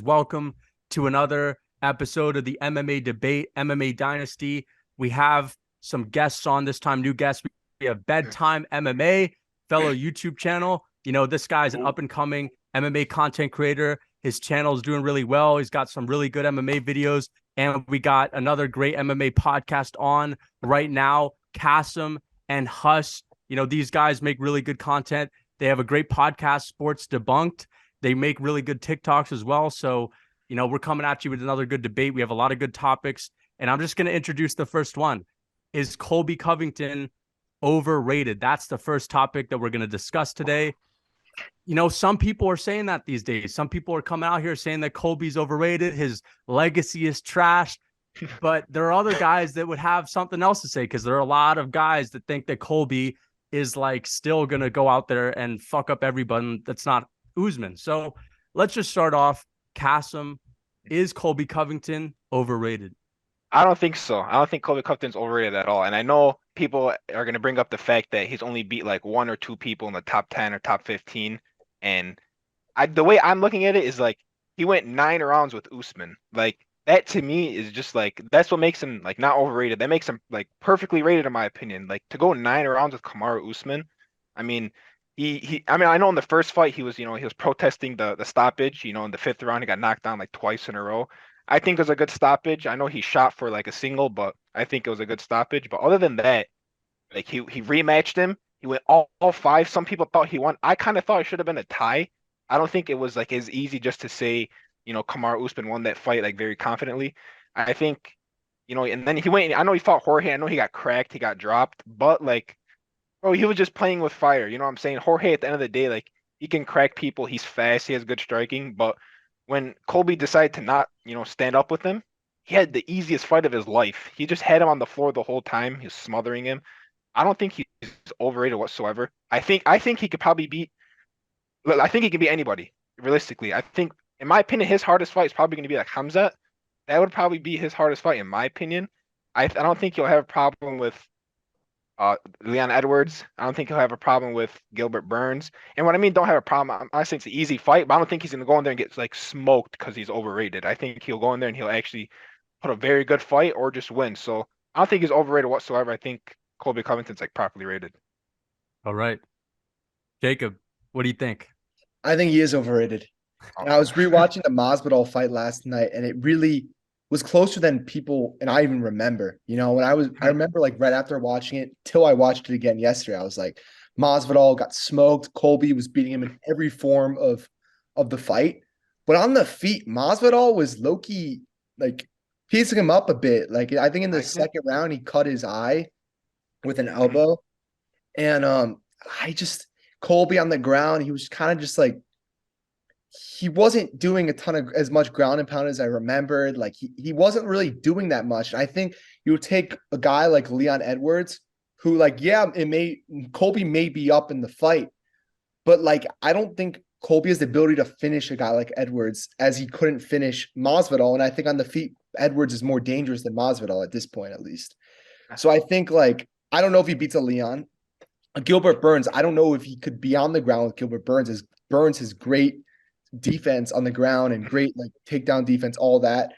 Welcome to another episode of the MMA Debate, MMA Dynasty. We have some guests on this time, new guests. We have Bedtime MMA, fellow YouTube channel. You know, this guy's an up-and-coming MMA content creator. His channel is doing really well. He's got some really good MMA videos. And we got another great MMA podcast on right now, Kasim and Huss. You know, these guys make really good content. They have a great podcast, Sports Debunked. They make really good TikToks as well. So, you know, we're coming at you with another good debate. We have a lot of good topics. And I'm just going to introduce the first one. Is Colby Covington overrated? That's the first topic that we're going to discuss today. You know, some people are saying that these days. Some people are coming out here saying that Colby's overrated. His legacy is trash. But there are other guys that would have something else to say, because there are a lot of guys that think that Colby is like still going to go out there and fuck up everybody that's not Usman. So let's just start off. Kasim, is Colby Covington overrated? I don't think so. I don't think Colby Covington's overrated at all. And I know people are going to bring up the fact that he's only beat like one or two people in the top 10 or top 15. And the way I'm looking at it is like he went 9 rounds with Usman. Like that to me is just like that's what makes him like not overrated. That makes him like perfectly rated in my opinion. Like to go 9 rounds with Kamaru Usman. I mean, I mean, I know in the first fight he was protesting the stoppage. In the fifth round he got knocked down like twice in a row. I think it was a good stoppage. I know he shot for like a single, but I think it was a good stoppage. But other than that, like he rematched him. He went all five. Some people thought he won. I kind of thought it should have been a tie. I don't think it was like as easy just to say, Kamaru Usman won that fight like very confidently. I think, and then he went. I know he fought Jorge. I know he got cracked. He got dropped. But like, bro, he was just playing with fire. You know what I'm saying? Jorge at the end of the day, like he can crack people. He's fast. He has good striking. But when Colby decided to not, stand up with him, he had the easiest fight of his life. He just had him on the floor the whole time. He was smothering him. I don't think he's overrated whatsoever. I think he could probably beat. I think he can beat anybody realistically. I think, in my opinion, his hardest fight is probably going to be like Hamzat. That would probably be his hardest fight in my opinion. I don't think he'll have a problem with Leon Edwards. I don't think he'll have a problem with Gilbert Burns. And what I mean, don't have a problem. I think it's an easy fight, but I don't think he's going to go in there and get like smoked because he's overrated. I think he'll go in there and he'll actually put a very good fight or just win. So I don't think he's overrated whatsoever. I think Colby Covington's like properly rated. All right. Jacob, what do you think? I think he is overrated. And I was rewatching the Masvidal fight last night, and it really was closer than people and I even remember. I remember like right after watching it till I watched it again yesterday, I was like, Masvidal got smoked. Colby was beating him in every form of the fight. But on the feet, Masvidal was low-key like piecing him up a bit. Like I think in the second round, he cut his eye with an elbow. And Colby on the ground, he was kind of just like, he wasn't doing a ton of as much ground and pound as I remembered. Like he wasn't really doing that much. I think you would take a guy like Leon Edwards, who like, yeah, Colby may be up in the fight, but like, I don't think Colby has the ability to finish a guy like Edwards as he couldn't finish Masvidal. And I think on the feet, Edwards is more dangerous than Masvidal at this point, at least. So I think like, I don't know if he beats a Leon. Gilbert Burns, I don't know if he could be on the ground with Gilbert Burns. Burns has great defense on the ground and great like takedown defense, all that.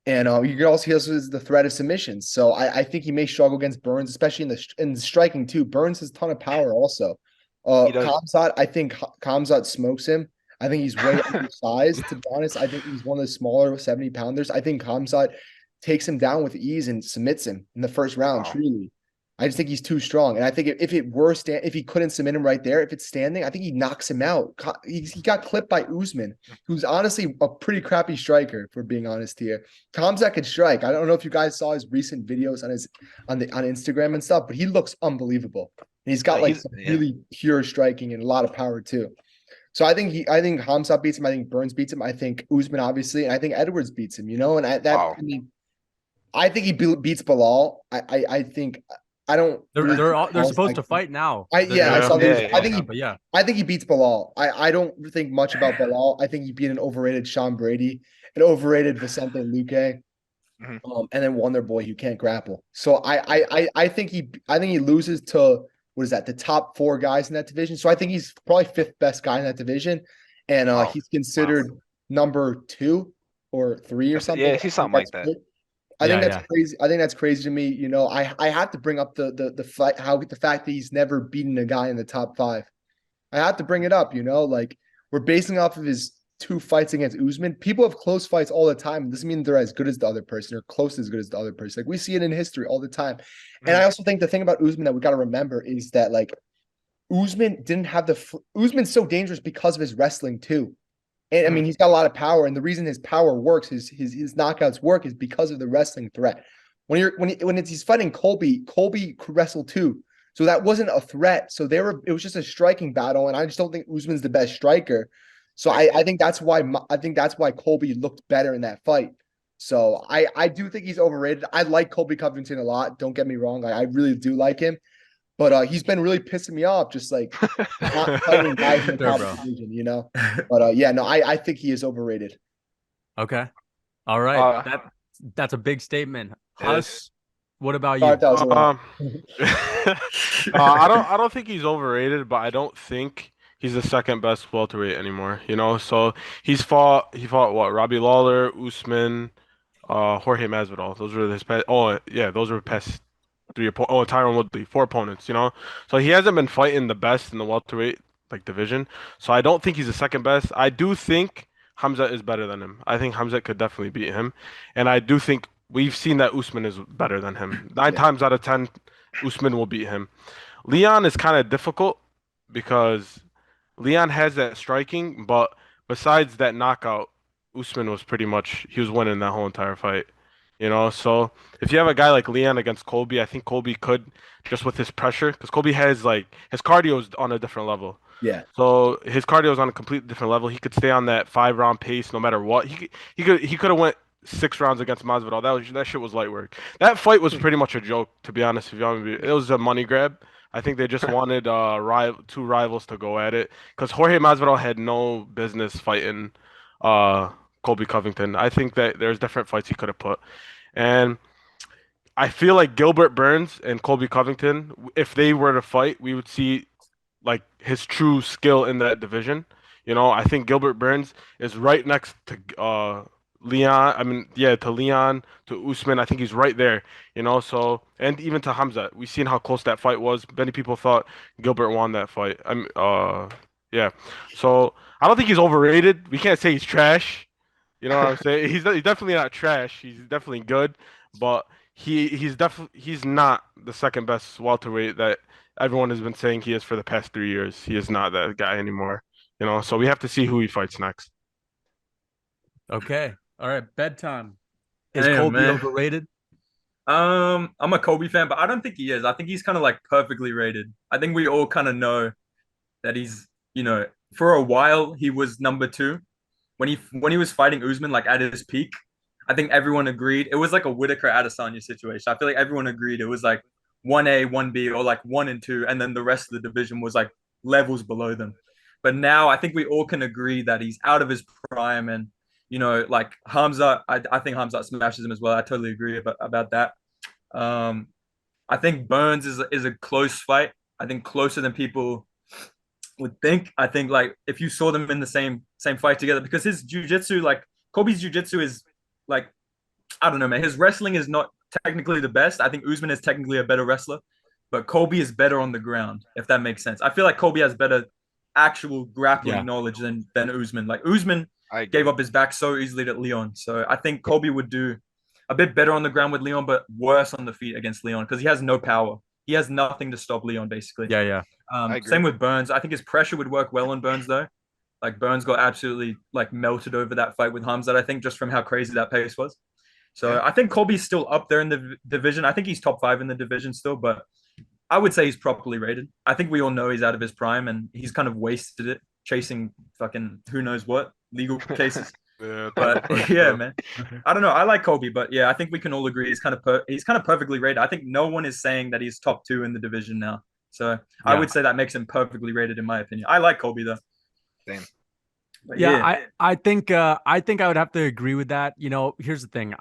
And you can also has the threat of submissions. So I think he may struggle against Burns, especially in the striking too. Burns has a ton of power also. Khamzat, I think Khamzat smokes him. I think he's way undersized, to be honest. I think he's one of the smaller 70-pounders. I think Khamzat takes him down with ease and submits him in the first round, truly. I just think he's too strong. And I think if he couldn't submit him right there, if it's standing, I think he knocks him out. He got clipped by Usman, who's honestly a pretty crappy striker, if we're being honest here. Khamzat could strike. I don't know if you guys saw his recent videos on Instagram and stuff, but he looks unbelievable. And he's got some really pure striking and a lot of power too. So I think Khamzat beats him. I think Burns beats him. I think Usman obviously, and I think Edwards beats him. And I think he beats Bilal. I think. I don't. They're supposed to fight now. I saw this. I think he beats Bilal. I don't think much about Bilal. I think he beat an overrated Sean Brady, an overrated Vicente Luque, and then Wonder Boy who can't grapple. So I think he loses to the top 4 guys in that division. So I think he's probably 5th best guy in that division, and he's considered number 2 or 3 or something. Yeah, see something like that. I think that's Yeah. crazy. I think that's crazy to me. You know, I have to bring up the fight, the fact that he's never beaten a guy in the top 5. I have to bring it up. You know, like we're basing off of his 2 fights against Usman. People have close fights all the time. It doesn't mean they're as good as the other person or close as good as the other person. Like we see it in history all the time. And I also think the thing about Usman that we got to remember is that like Usman didn't have Usman's so dangerous because of his wrestling too. And I mean, he's got a lot of power, and the reason his power works, his knockouts work, is because of the wrestling threat. He's fighting Colby, Colby could wrestle too, so that wasn't a threat. So it was just a striking battle, and I just don't think Usman's the best striker. So I think that's why Colby looked better in that fight. So I do think he's overrated. I like Colby Covington a lot. Don't get me wrong, I really do like him. But he's been really pissing me off, just like not fighting guys in the top division, you know. But yeah, no, I think he is overrated. Okay. All right. That's a big statement. Huss, what about you? I don't think he's overrated, but I don't think he's the second best welterweight anymore. You know, so he fought what? Robbie Lawler, Usman, Jorge Masvidal. Those were his past. Oh yeah, those were past 3 opponents. Oh, Tyron Woodley, 4 opponents. You know, so he hasn't been fighting the best in the welterweight like division. So I don't think he's the second best. I do think Hamza is better than him. I think Hamza could definitely beat him, and I do think we've seen that Usman is better than him. 9 times out of 10, Usman will beat him. Leon is kind of difficult because Leon has that striking, but besides that knockout, Usman was he was winning that whole entire fight. You know, so if you have a guy like Leon against Colby, I think Colby could, just with his pressure, because Colby has like his cardio is on a different level. Yeah. So his cardio is on a completely different level. He could stay on that 5-round pace no matter what. He could have went 6 rounds against Masvidal. That shit was light work. That fight was pretty much a joke, to be honest. If you it was a money grab. I think they just wanted 2 rivals to go at it because Jorge Masvidal had no business fighting Colby Covington. I think that there's different fights he could have put, and I feel like Gilbert Burns and Colby Covington, if they were to fight, we would see like his true skill in that division. You know, I think Gilbert Burns is right next to Leon. I mean, yeah, to Leon, to Usman. I think he's right there. You know, so and even to Hamza. We've seen how close that fight was. Many people thought Gilbert won that fight. Yeah. So I don't think he's overrated. We can't say he's trash. You know what I'm saying? He's definitely not trash. He's definitely good, but he's not the second best welterweight that everyone has been saying he is for the past 3 years. He is not that guy anymore. You know, so we have to see who he fights next. Okay. All right. Bedtime. Is Colby overrated? I'm a Colby fan, but I don't think he is. I think he's kind of like perfectly rated. I think we all kind of know that he's, you know, for a while he was number 2 when he was fighting Usman like at his peak. I think everyone agreed it was like a Whitaker Adesanya situation. I feel like everyone agreed it was like 1A, 1B, or like 1 and 2, and then the rest of the division was like levels below them. But now I think we all can agree that he's out of his prime, and you know, like Hamza, I think Hamza smashes him as well. I totally agree about that. I think Burns is a close fight. I think closer than people would think. I think like if you saw them in the same fight together, because his jiu-jitsu, like Colby's jiu-jitsu is like, I don't know, man. His wrestling is not technically the best. I think Usman is technically a better wrestler, but Colby is better on the ground, if that makes sense. I feel like Colby has better actual grappling knowledge than Usman. Like Usman gave up his back so easily to Leon. So I think Colby would do a bit better on the ground with Leon, but worse on the feet against Leon because he has no power. He has nothing to stop Leon, basically. Yeah. Same with Burns. I think his pressure would work well on Burns, though. Like Burns got absolutely like melted over that fight with Hamza, I think, just from how crazy that pace was. So I think Colby's still up there in the division. I think he's top 5 in the division still, but I would say he's properly rated. I think we all know he's out of his prime and he's kind of wasted it chasing fucking who knows what legal cases. But yeah, man, I don't know. I like Colby, but yeah, I think we can all agree he's kind of perfectly rated. I think no one is saying that he's top 2 in the division now. So I would say that makes him perfectly rated in my opinion. I like Colby though. Same. But I think I would have to agree with that. You know, here's the thing.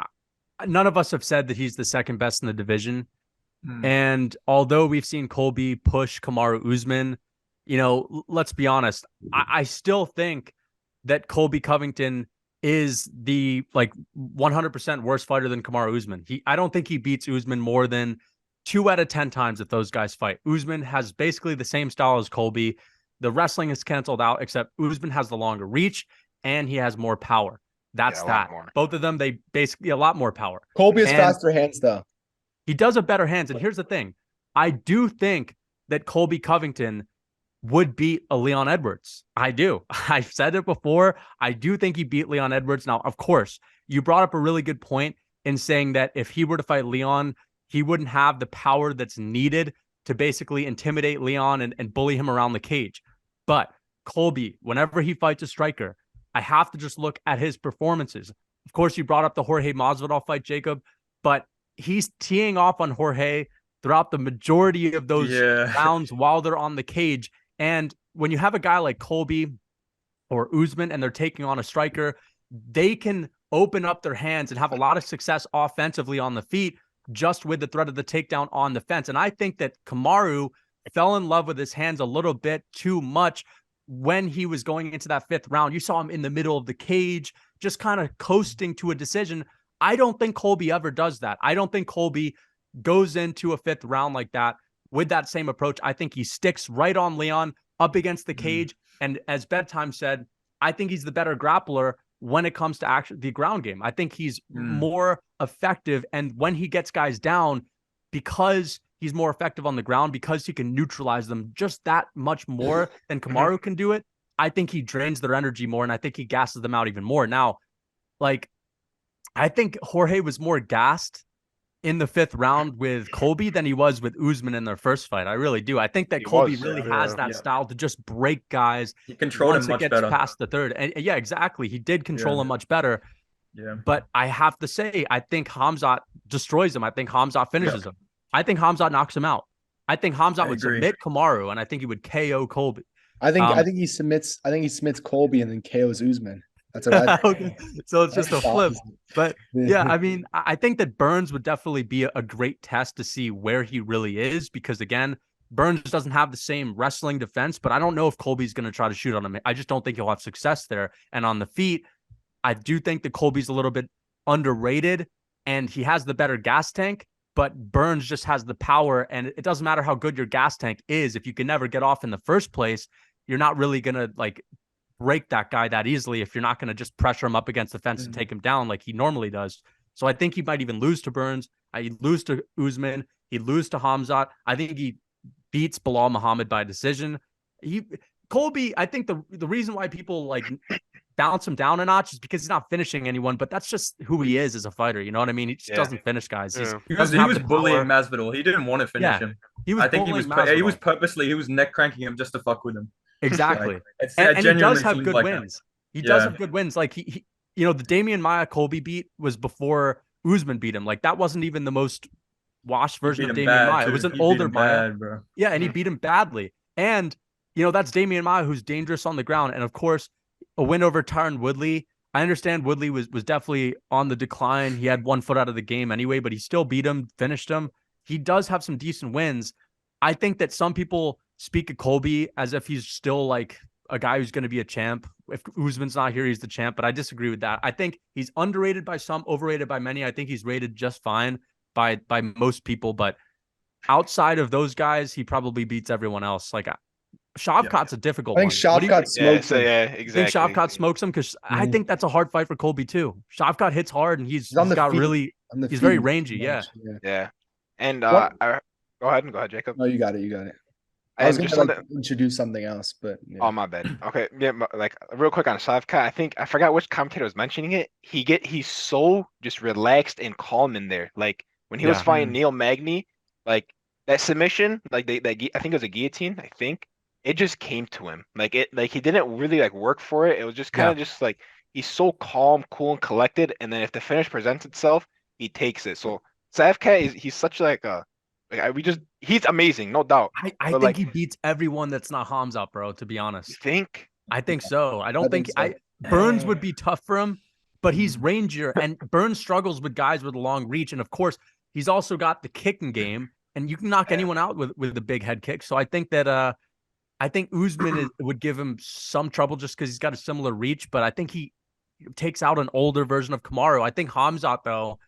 None of us have said that he's the second best in the division. And although we've seen Colby push Kamaru Usman, you know, let's be honest, I still think that Colby Covington is the like 100% worse fighter than Kamaru Usman. I don't think he beats Usman more than 2 out of 10 times if those guys fight. Usman has basically the same style as Colby. The wrestling is canceled out, except Usman has the longer reach and he has more power. That's that. Both of them, they basically a lot more power. Colby has faster hands, though. He does have better hands. And here's the thing. I do think that Colby Covington would beat a Leon Edwards. I do. I've said it before. I do think he beat Leon Edwards. Now, of course, you brought up a really good point in saying that if he were to fight Leon, he wouldn't have the power that's needed to basically intimidate Leon and bully him around the cage. But Colby, whenever he fights a striker, I have to just look at his performances. Of course, you brought up the Jorge Masvidal fight, Jacob, but he's teeing off on Jorge throughout the majority of those rounds while they're on the cage. And when you have a guy like Colby or Usman and they're taking on a striker, they can open up their hands and have a lot of success offensively on the feet just with the threat of the takedown on the fence. And I think that Kamaru fell in love with his hands a little bit too much when he was going into that 5th round. You saw him in the middle of the cage, just kind of coasting to a decision. I don't think Colby ever does that. I don't think Colby goes into a 5th round like that with that same approach. I think he sticks right on Leon up against the cage. And as Bedtime said, I think he's the better grappler when it comes to actually the ground game. I think he's more effective. And when he gets guys down, because he's more effective on the ground, because he can neutralize them just that much more than Kamaru can do it, I think he drains their energy more. And I think he gasses them out even more. Now, like, I think Jorge was more gassed in the 5th round with Colby than he was with Usman in their first fight. I really do. I think that Colby really has that style to just break guys. He controlled him much better past the 3rd. And yeah, exactly. He did control him much better. Yeah. But I have to say, I think Khamzat destroys him. I think Khamzat finishes him. I think Khamzat knocks him out. I think Khamzat would submit Kamaru, and I think he would KO Colby. I think he submits Colby and then KOs Usman. That's what I think. Okay. So it's just a flip. But yeah, I mean, I think that Burns would definitely be a great test to see where he really is, because again, Burns doesn't have the same wrestling defense, but I don't know if Colby's going to try to shoot on him. I just don't think he'll have success there. And on the feet, I do think that Colby's a little bit underrated and he has the better gas tank, but Burns just has the power. And it doesn't matter how good your gas tank is. If you can never get off in the first place, you're not really going to like break that guy that easily if you're not going to just pressure him up against the fence and take him down like he normally does. So I think he might even lose to Burns. He'd lose to Usman. He'd lose to Khamzat. I think he beats Bilal Muhammad by decision. Colby, I think the reason why people like bounce him down a notch is because he's not finishing anyone, but that's just who he is as a fighter. You know what I mean? He just doesn't finish guys. He was bullying Masvidal. He didn't want to finish him. I think he was purposely, he was neck cranking him just to fuck with him. Exactly. And he does have good wins. He does have good wins. Like he the Damian Maia Colby beat was before Usman beat him. Like that wasn't even the most washed version of Damian Maia. It was an older Maia. Bro. Yeah, and he beat him badly. And that's Damian Maia, who's dangerous on the ground. And of course, a win over Tyron Woodley. I understand Woodley was definitely on the decline. He had 1 foot out of the game anyway, but he still beat him, finished him. He does have some decent wins. I think that some people speak of Colby as if he's still like a guy who's going to be a champ. If Usman's not here, he's the champ, but I disagree with that. I think he's underrated by some, overrated by many. I think he's rated just fine by most people, but outside of those guys, he probably beats everyone else. Like Shavkat's a difficult one. I think Shavkat smokes him. Yeah, exactly. I think Shavkat smokes him because I think that's a hard fight for Colby too. Shavkat hits hard and he's very rangy. Yeah. And go ahead, Jacob. No, you got it. I was going to introduce something else, but oh, my bad. Okay, yeah, like real quick on Shavkat, I forgot which commentator was mentioning it. He's so just relaxed and calm in there. Like when he was fighting Neil Magny, like that submission, like I think it was a guillotine. I think it just came to him. Like he didn't really like work for it. It was just kind of just like he's so calm, cool, and collected. And then if the finish presents itself, he takes it. So Shavkat he's such like a. He's amazing, no doubt. I think he beats everyone that's not Khamzat, bro, to be honest. You think? I think so. I don't think Burns would be tough for him, but he's rangier, and Burns struggles with guys with a long reach. And of course, he's also got the kicking game, and you can knock anyone out with a big head kick. So I think that I think Usman would give him some trouble just because he's got a similar reach, but I think takes out an older version of Kamaru. I think Khamzat, though,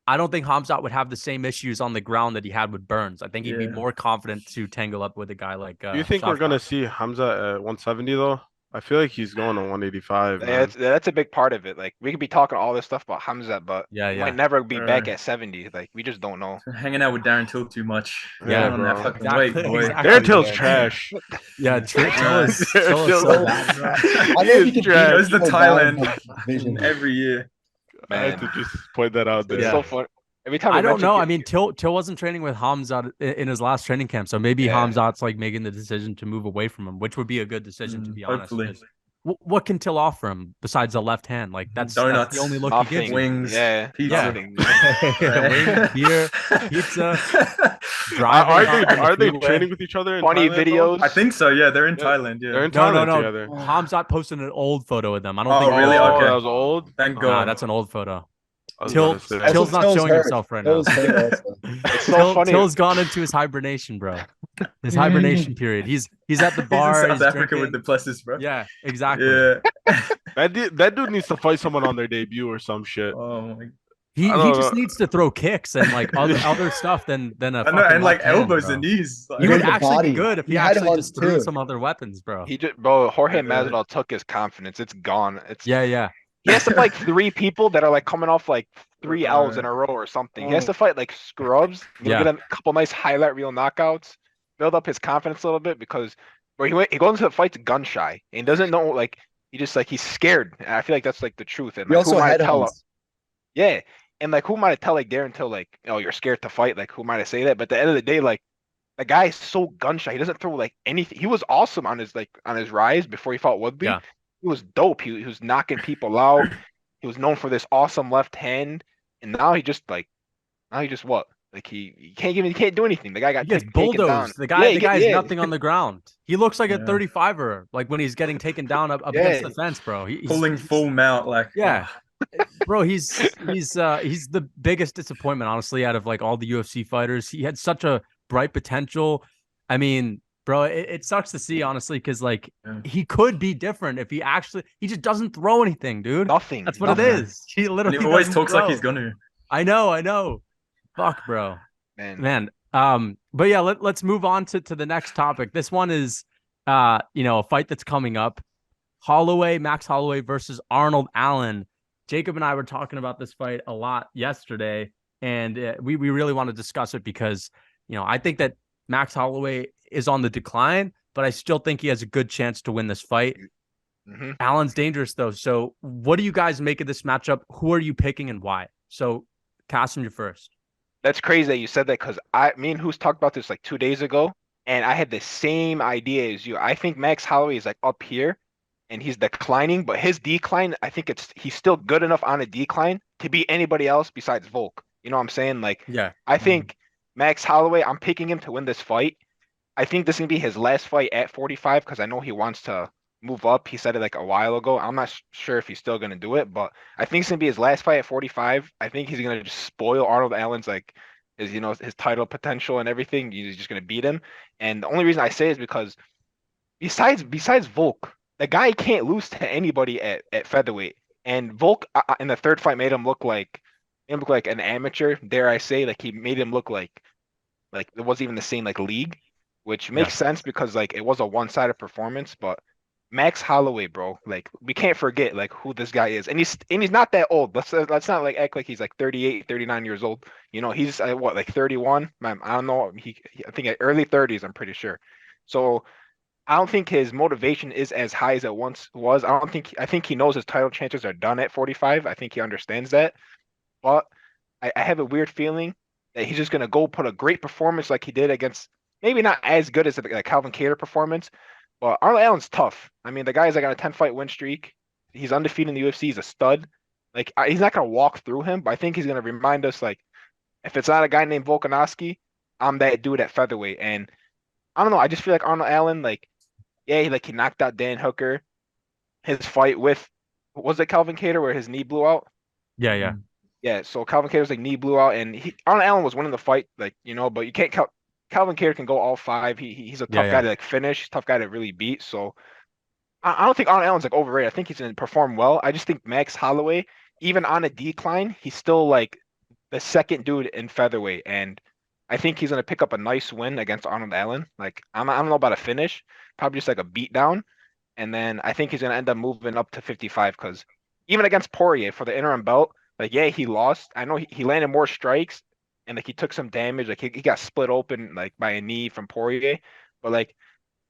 I don't think Khamzat would have the same issues on the ground that he had with Burns. I think he'd be more confident to tangle up with a guy like Do you think we're gonna see Hamza at 170 though? I feel like he's going to 185. Yeah, that's a big part of it. Like we could be talking all this stuff about Hamza, but he might never be back at 70. Like we just don't know. Hanging out with Darren Till too much. Yeah, on bro. that fucking Exactly. weight, boy. Exactly. Darren Till's trash. Yeah, Till is so bad, bro. I know he He can goes to people Thailand down vision. every year. I had to just point that out there. It's so fun. Every time I don't know. I mean, Till wasn't training with Hamzat in his last training camp, so maybe Hamzat's like making the decision to move away from him, which would be a good decision to be honest. Hopefully. What can Till offer him besides the left hand? Like that's Donuts, the only look nothing. he gives. Wings, Pizza. pizza. Wings, beer, pizza. Are they training with each other? In Funny Thailand, videos. I think so. Yeah, they're in Thailand. Yeah. They're in Thailand No. together. Hamzat posted an old photo of them. I don't Oh, think really? Oh, Okay. that was old. Thank Nah, God. that's an old photo. I was Till- about to say. Till's not Till's showing hurt. himself right now. Till's hurt also. It's so funny. Till's gone into his hibernation, bro. His hibernation period. He's at the bar. He's in he's South Africa drinking. with the pluses, bro. Yeah, exactly. Yeah. That dude needs to fight someone on their debut or some shit. Oh my. He I don't just know. needs to throw kicks and like other stuff than a I know, fucking and like left hand, elbows bro. and knees. Like, He would Good actually body. be good if he He had actually one just threw too. some other weapons, bro. Jorge Yeah. Masvidal took his confidence. It's gone. It's Yeah. He has to fight 3 people that are like coming off like 3 L's in a row or something. He has to fight like scrubs. Yeah. Get a couple nice highlight reel knockouts, build up his confidence a little bit because where he goes into the fights gun shy and doesn't know like he's scared. And I feel like that's like the truth. And He like, who also might had tell? hunts. Yeah, and like who might tell like Darren Till like oh you're scared to fight like who might I say that? But at the end of the day like the guy is so gun shy. He doesn't throw like anything. He was awesome on his rise before he fought Woodley. Yeah. He was dope. He was knocking people out. He was known for this awesome left hand, and now he just what? Like he can't do anything. The guy got He gets taken down. bulldozed. The guy has yeah. nothing on the ground. He looks like a Yeah. 35er, like when he's getting taken down up against the fence, bro. He's pulling full mount, like Yeah. Bro, he's the biggest disappointment, honestly, out of like all the UFC fighters. He had such a bright potential. I mean, bro, it sucks to see, honestly, because like he could be different if he just doesn't throw anything, dude. Nothing. That's what it is. He And literally he always doesn't talks like throw. he's gonna. I know. Fuck, bro. Man. But yeah, let's move on to the next topic. This one is a fight that's coming up. Max Holloway versus Arnold Allen. Jacob and I were talking about this fight a lot yesterday, and we really want to discuss it because, I think that Max Holloway is on the decline, but I still think he has a good chance to win this fight. Mm-hmm. Allen's dangerous, though. So what do you guys make of this matchup? Who are you picking and why? So, Cassim, you're first. That's crazy that you said that because me and Who's talked about this like 2 days ago, and I had the same idea as you. I think Max Holloway is like up here, and he's declining, but his decline, I think he's still good enough on a decline to beat anybody else besides Volk. You know what I'm saying? Like, Yeah. I think Max Holloway, I'm picking him to win this fight. I think this is gonna be his last fight at 45 because I know he wants to move up. He said it like a while ago. I'm not sure if he's still gonna do it, but I think it's gonna be his last fight at 45. I think he's gonna just spoil Arnold Allen's like his title potential and everything. He's just gonna beat him. And the only reason I say is because besides Volk, the guy can't lose to anybody at featherweight. And Volk in the third fight made him look like an amateur. Dare I say, like he made him look like it wasn't even the same like league, which makes sense because like it was a one-sided performance. But Max Holloway, bro, like we can't forget like who this guy is, and he's not that old. Let's not like act like he's like 38, 39 years old. He's like 31. I don't know. I think at early 30s. I'm pretty sure. So I don't think his motivation is as high as it once was. I think he knows his title chances are done at 45. I think he understands that. But I have a weird feeling that he's just gonna go put a great performance like he did against maybe not as good as a Calvin Kattar performance, but Arnold Allen's tough. I mean, the guy's like on a 10-fight win streak. He's undefeated in the UFC. He's a stud. Like he's not gonna walk through him, but I think he's gonna remind us like if it's not a guy named Volkanovski, I'm that dude at featherweight. And I don't know. I just feel like Arnold Allen, like he knocked out Dan Hooker. His fight with was it Calvin Kattar where his knee blew out? Yeah. Yeah, so Calvin Kattar's like knee blew out, and Arnold Allen was winning the fight, like but you can't count. Calvin Kattar can go all 5. He's a tough guy to like finish, tough guy to really beat. So I don't think Arnold Allen's like overrated. I think he's gonna perform well. I just think Max Holloway, even on a decline, he's still like the second dude in featherweight, and I think he's gonna pick up a nice win against Arnold Allen. Like I don't know about a finish, probably just like a beatdown, and then I think he's gonna end up moving up to 55 because even against Poirier for the interim belt, like yeah, he lost. I know he landed more strikes and like he took some damage. Like he got split open like by a knee from Poirier, but like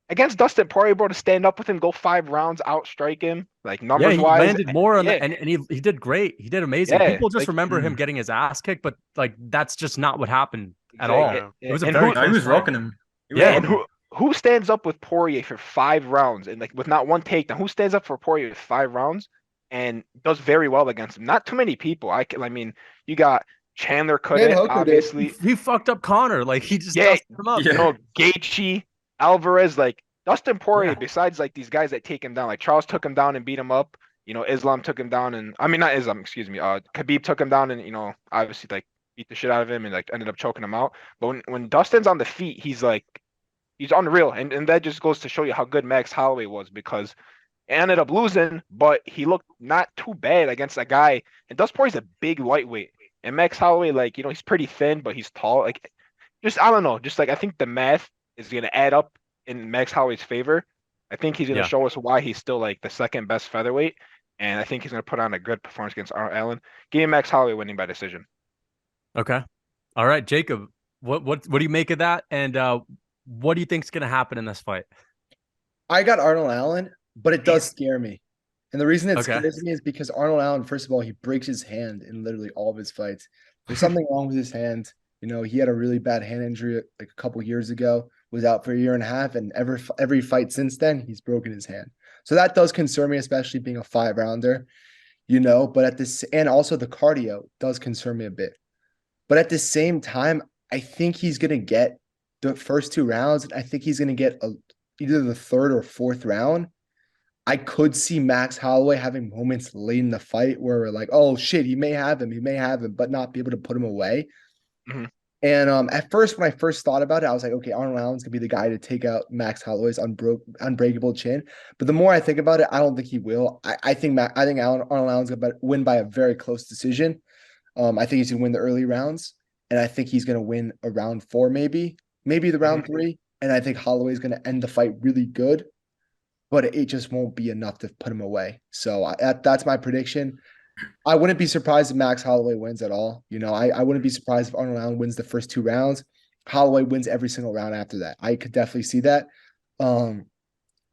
against Dustin Poirier, bro, to stand up with him, go 5 rounds, outstrike him, like Yeah, numbers he wise. landed more on Yeah, the and he did great. He did amazing. yeah, People just like remember him getting his ass kicked, but like that's just not what happened at exactly. all. Yeah. It was a And very who No, he close was fight. rocking him. He was Yeah, and rocking him. who stands up with Poirier for 5 rounds and like with not one takedown? Who stands up for Poirier with 5 rounds and does very well against him? Not too many people. I mean, you got Chandler Dan Cadet, Hooker did. obviously. he fucked up Connor. Like he just Yeah, dusted him up. you Yeah. know, Gaethje, Alvarez, like Dustin Poirier, Yeah. besides like these guys that take him down, like Charles took him down and beat him up. You know, Islam took him down and I mean not Islam, excuse me. Khabib took him down and obviously like beat the shit out of him and like ended up choking him out. But when Dustin's on the feet, he's unreal. And that just goes to show you how good Max Holloway was because he ended up losing, but he looked not too bad against a guy. And Dustin Poirier's a big lightweight. And Max Holloway, like, he's pretty thin, but he's tall. Like, just I don't know. Just like I think the math is gonna add up in Max Holloway's favor. I think he's gonna Yeah. show us why he's still like the second best featherweight, and I think he's gonna put on a good performance against Arnold Allen. Give me Max Holloway winning by decision. Okay. All right, Jacob. What do you make of that? And what do you think's gonna happen in this fight? I got Arnold Allen, but it does scare me. And the reason it Okay. scares me is because Arnold Allen, first of all, he breaks his hand in literally all of his fights. There's something wrong with his hand. He had a really bad hand injury like a couple years ago, was out for a year and a half, and every fight since then, he's broken his hand. So that does concern me, especially being a 5-rounder, but and also the cardio does concern me a bit. But at the same time, I think he's gonna get the first 2 rounds, and I think he's gonna get either the third or fourth round. I could see Max Holloway having moments late in the fight where we're like, oh shit, he may have him, but not be able to put him away. Mhm. And at first, when I first thought about it, I was like, okay, Arnold Allen's gonna be the guy to take out Max Holloway's unbreakable chin. But the more I think about it, I don't think he will. I think Arnold Allen's gonna win by a very close decision. I think he's gonna win the early rounds, and I think he's gonna win a round 4, maybe the round 3. And I think Holloway's gonna end the fight really good, but it just won't be enough to put him away. So that's my prediction. I wouldn't be surprised if Max Holloway wins at all. I wouldn't be surprised if Arnold Allen wins the first 2 rounds. Holloway wins every single round after that. I could definitely see that. I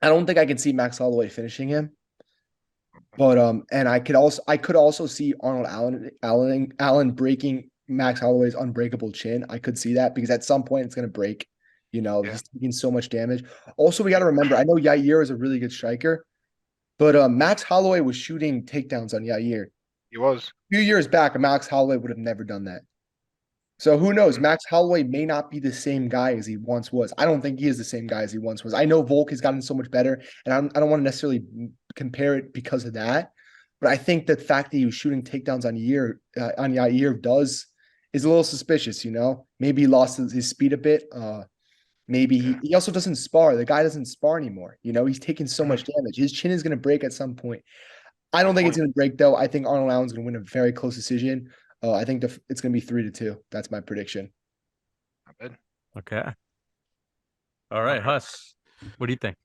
don't think I can see Max Holloway finishing him, but and I could also see Arnold Allen breaking Max Holloway's unbreakable chin. I could see that because at some point it's gonna break. Yeah. He's taking so much damage. Also, we got to remember, I know Yair is a really good striker, but Max Holloway was shooting takedowns on Yair. He was. A few years back, Max Holloway would have never done that. So who knows? Max Holloway may not be the same guy as he once was. I don't think he is the same guy as he once was. I know Volk has gotten so much better, and I don't want to necessarily compare it because of that. But I think the fact that he was shooting takedowns on Yair is a little suspicious. Maybe he lost his speed a bit. Maybe he also doesn't spar. The guy doesn't spar anymore. He's taking so much damage. His chin is going to break at some point. I don't think it's going to break, though. I think Arnold Allen's going to win a very close decision. I think it's going to be 3-2. That's my prediction. Not bad. Okay. All right, Huss. What do you think?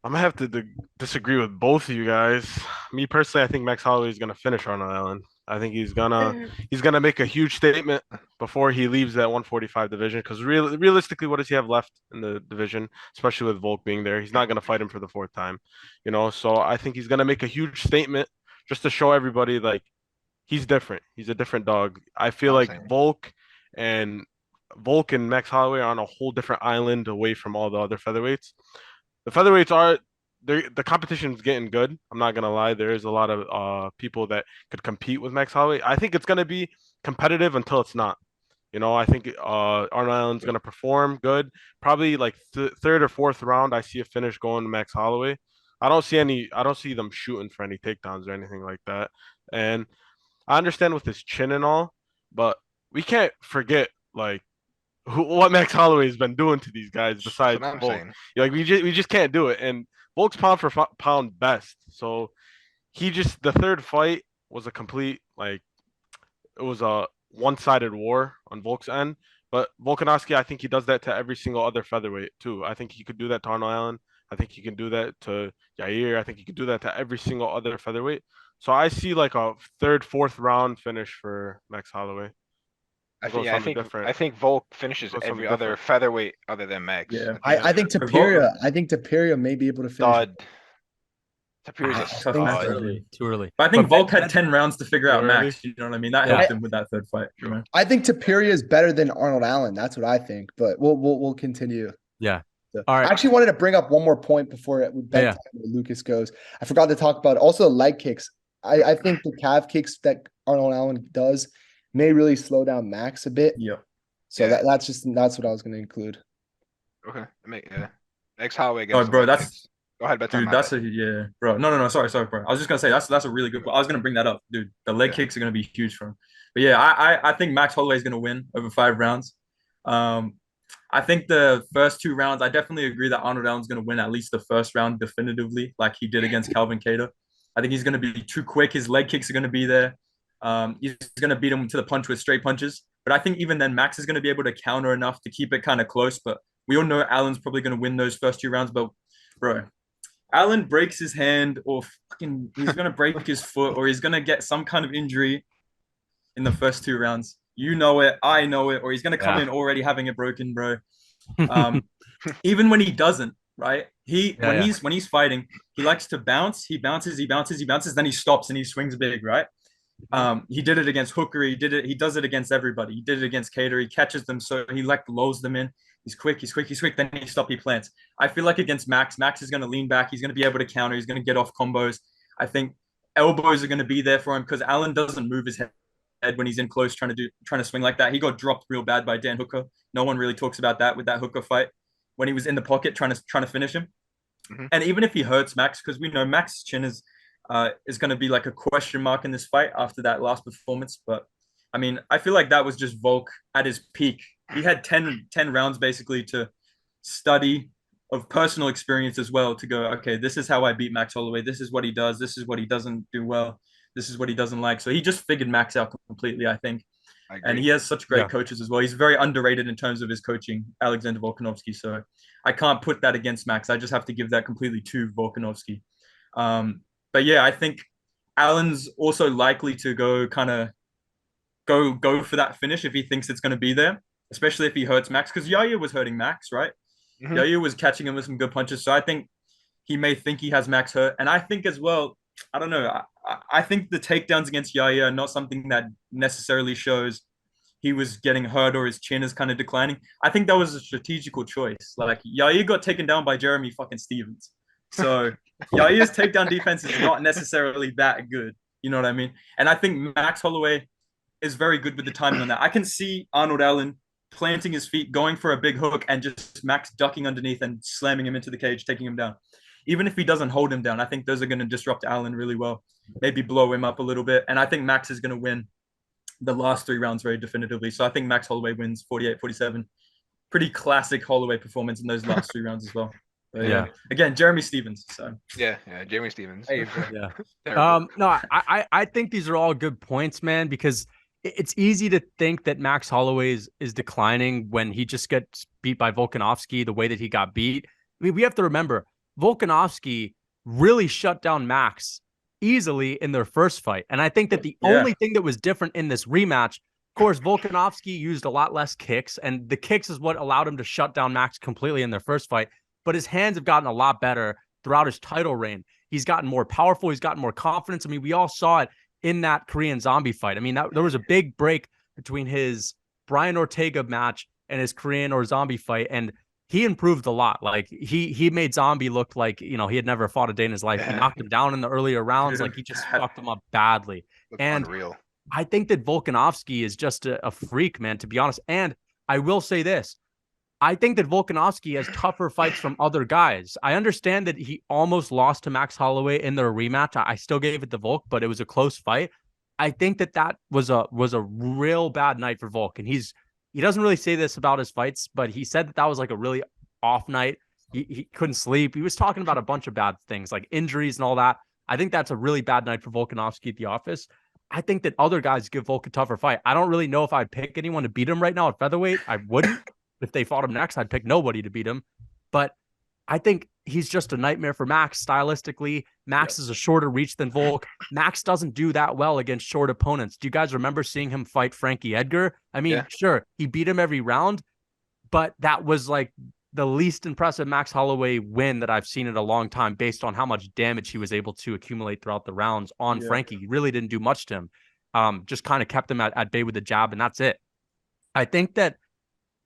I'm gonna have to disagree with both of you guys. Me personally, I think Max Holloway is gonna finish Arnold Allen. I think he's gonna make a huge statement before he leaves that 145 division. Because realistically, what does he have left in the division, especially with Volk being there? He's not gonna fight him for the 4th time, So I think he's gonna make a huge statement just to show everybody like he's different. He's a different dog. I feel like and Max Holloway are on a whole different island away from all the other featherweights. The featherweights are the competition is getting good. I'm not gonna lie. There is a lot of people that could compete with Max Holloway. I think it's gonna be competitive until it's not. I think Arnold Allen's gonna perform good. Probably like third or fourth round, I see a finish going to Max Holloway. I don't see them shooting for any takedowns or anything like that. And I understand with his chin and all, but we can't forget like what Max Holloway has been doing to these guys That's besides what I'm Volk. saying. Like we just can't do it. And Volk's pound for pound best. So the third fight was a complete, like, it was a one-sided war on Volk's end. But Volkanovski, I think he does that to every single other featherweight too. I think he could do that to Arnold Allen. I think he can do that to Yair. I think he could do that to every single other featherweight. So I see like a third, fourth round finish for Max Holloway. I think Volk finishes every other featherweight other than Max. Yeah. I think Tapiria may be able to finish. Stud. Tapiria's a stud. Too early. But I think Volk had 10 rounds to figure out Max. You know what I mean? That helped him with that third fight. You know? I think Tapiria is better than Arnold Allen. That's what I think. But we'll continue. Yeah. So, all right. I actually wanted to bring up one more point before Lucas goes. I forgot to talk about also leg kicks. I think the calf kicks that Arnold Allen does may really slow down Max a bit. Yeah. So that's what I was going to include. Okay. Max Holloway. Oh, bro, that's. Go ahead, dude. That's bro. No. Sorry, bro. I was just gonna say that's a really good point. I was gonna bring that up, dude. The leg kicks are gonna be huge for him. But yeah, I think Max Holloway is gonna win over 5 rounds. I think the first 2 rounds, I definitely agree that Arnold Allen's gonna win at least the first round definitively, like he did against Calvin Kattar. I think he's gonna be too quick. His leg kicks are gonna be there. He's gonna beat him to the punch with straight punches. But I think even then, Max is gonna be able to counter enough to keep it kind of close. But we all know Allen's probably gonna win those first 2 rounds. But bro, Allen breaks his hand or he's going to break his foot or he's going to get some kind of injury in the first 2 rounds. You know it. I know it. Or he's going to come in already having it broken, bro. Even when he doesn't, right? When he's fighting, he likes to bounce. He bounces. Then he stops and he swings big, right? He did it against Hooker. He does it against everybody. He did it against Kattar. He catches them. So he lulls them in. He's quick. Then he plants. I feel like against Max is going to lean back. He's going to be able to counter. He's going to get off combos. I think elbows are going to be there for him because Allen doesn't move his head when he's in close trying to swing like that. He got dropped real bad by Dan Hooker. No one really talks about that with that Hooker fight when he was in the pocket trying to finish him. Mm-hmm. And even if he hurts Max, because we know Max's chin is going to be like a question mark in this fight after that last performance. But I mean, I feel like that was just Volk at his peak. He had 10 rounds basically to study of personal experience as well to go, okay, this is how I beat Max Holloway. This is what he does. This is what he doesn't do well. This is what he doesn't like. So he just figured Max out completely, I think. And he has such great coaches as well. He's very underrated in terms of his coaching, Alexander Volkanovski. So I can't put that against Max. I just have to give that completely to Volkanovski. But yeah, I think Allen's also likely to go for that finish if he thinks it's going to be there, especially if he hurts Max, because Yair was hurting Max, right? Mm-hmm. Yair was catching him with some good punches. So I think he may think he has Max hurt. And I think as well, I don't know, I think the takedowns against Yair are not something that necessarily shows he was getting hurt or his chin is kind of declining. I think that was a strategical choice. Like Yair got taken down by Jeremy fucking Stevens. So Yair's takedown defense is not necessarily that good. You know what I mean? And I think Max Holloway is very good with the timing on that. I can see Arnold Allen planting his feet, going for a big hook, and just Max ducking underneath and slamming him into the cage, taking him down. Even if he doesn't hold him down, I think those are going to disrupt Allen really well, maybe blow him up a little bit. And I think Max is going to win the last 3 rounds very definitively. So I think Max Holloway wins 48-47. Pretty classic Holloway performance in those last 3 rounds as well. But, yeah. Again, Jeremy Stevens. So yeah, Jeremy Stevens. Yeah. No, I think these are all good points, man, because it's easy to think that Max Holloway is declining when he just gets beat by Volkanovski the way that he got beat. I mean, we have to remember Volkanovski really shut down Max easily in their first fight. And I think that the only thing that was different in this rematch, of course, Volkanovski used a lot less kicks, and the kicks is what allowed him to shut down Max completely in their first fight. But his hands have gotten a lot better throughout his title reign. He's gotten more powerful. He's gotten more confidence. I mean, we all saw it in that Korean Zombie fight. I mean, there was a big break between his Brian Ortega match and his Korean or Zombie fight, and he improved a lot. Like he made Zombie look like, you know, he had never fought a day in his life. He knocked him down in the earlier rounds. Like he just fucked him up badly. And unreal. I think that Volkanovski is just a freak, man, to be honest. And I will say this. I think that Volkanovski has tougher fights from other guys. I understand that he almost lost to Max Holloway in their rematch. I still gave it to Volk, but it was a close fight. I think that was a real bad night for Volk. And he doesn't really say this about his fights, but he said that was like a really off night. He couldn't sleep. He was talking about a bunch of bad things like injuries and all that. I think that's a really bad night for Volkanovski at the office. I think that other guys give Volk a tougher fight. I don't really know if I'd pick anyone to beat him right now at featherweight. I wouldn't. If they fought him next, I'd pick nobody to beat him. But I think he's just a nightmare for Max stylistically. Max is a shorter reach than Volk. Max doesn't do that well against short opponents. Do you guys remember seeing him fight Frankie Edgar? I mean, sure, he beat him every round, but that was like the least impressive Max Holloway win that I've seen in a long time based on how much damage he was able to accumulate throughout the rounds on Frankie. He really didn't do much to him. Just kind of kept him at bay with the jab, and that's it. I think that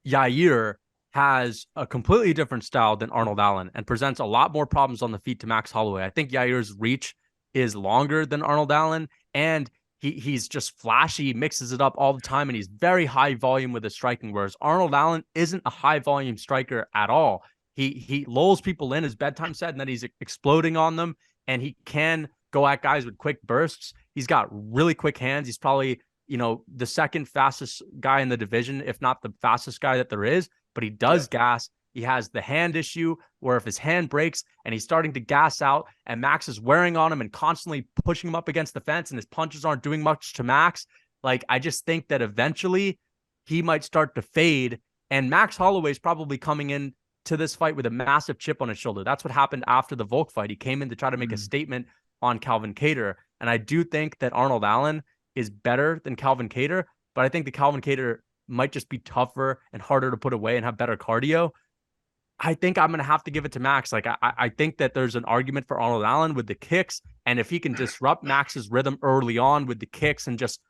Yair has a completely different style than Arnold Allen and presents a lot more problems on the feet to Max Holloway. I think Yair's reach is longer than Arnold Allen, and he's just flashy, mixes it up all the time, and he's very high volume with his striking, whereas Arnold Allen isn't a high volume striker at all. He lulls people in his bedtime set, and then he's exploding on them, and he can go at guys with quick bursts. He's got really quick hands. He's probably, the second fastest guy in the division, if not the fastest guy that there is, but he does gas. He has the hand issue where if his hand breaks and he's starting to gas out and Max is wearing on him and constantly pushing him up against the fence and his punches aren't doing much to Max, like I just think that eventually he might start to fade, and Max Holloway is probably coming in to this fight with a massive chip on his shoulder. That's what happened after the Volk fight. He came in to try to make a statement on Calvin Kattar, and I do think that Arnold Allen is better than Calvin Kattar, but I think the Calvin Kattar might just be tougher and harder to put away and have better cardio. I think I'm going to have to give it to Max. Like, I think that there's an argument for Arnold Allen with the kicks, and if he can disrupt Max's rhythm early on with the kicks and just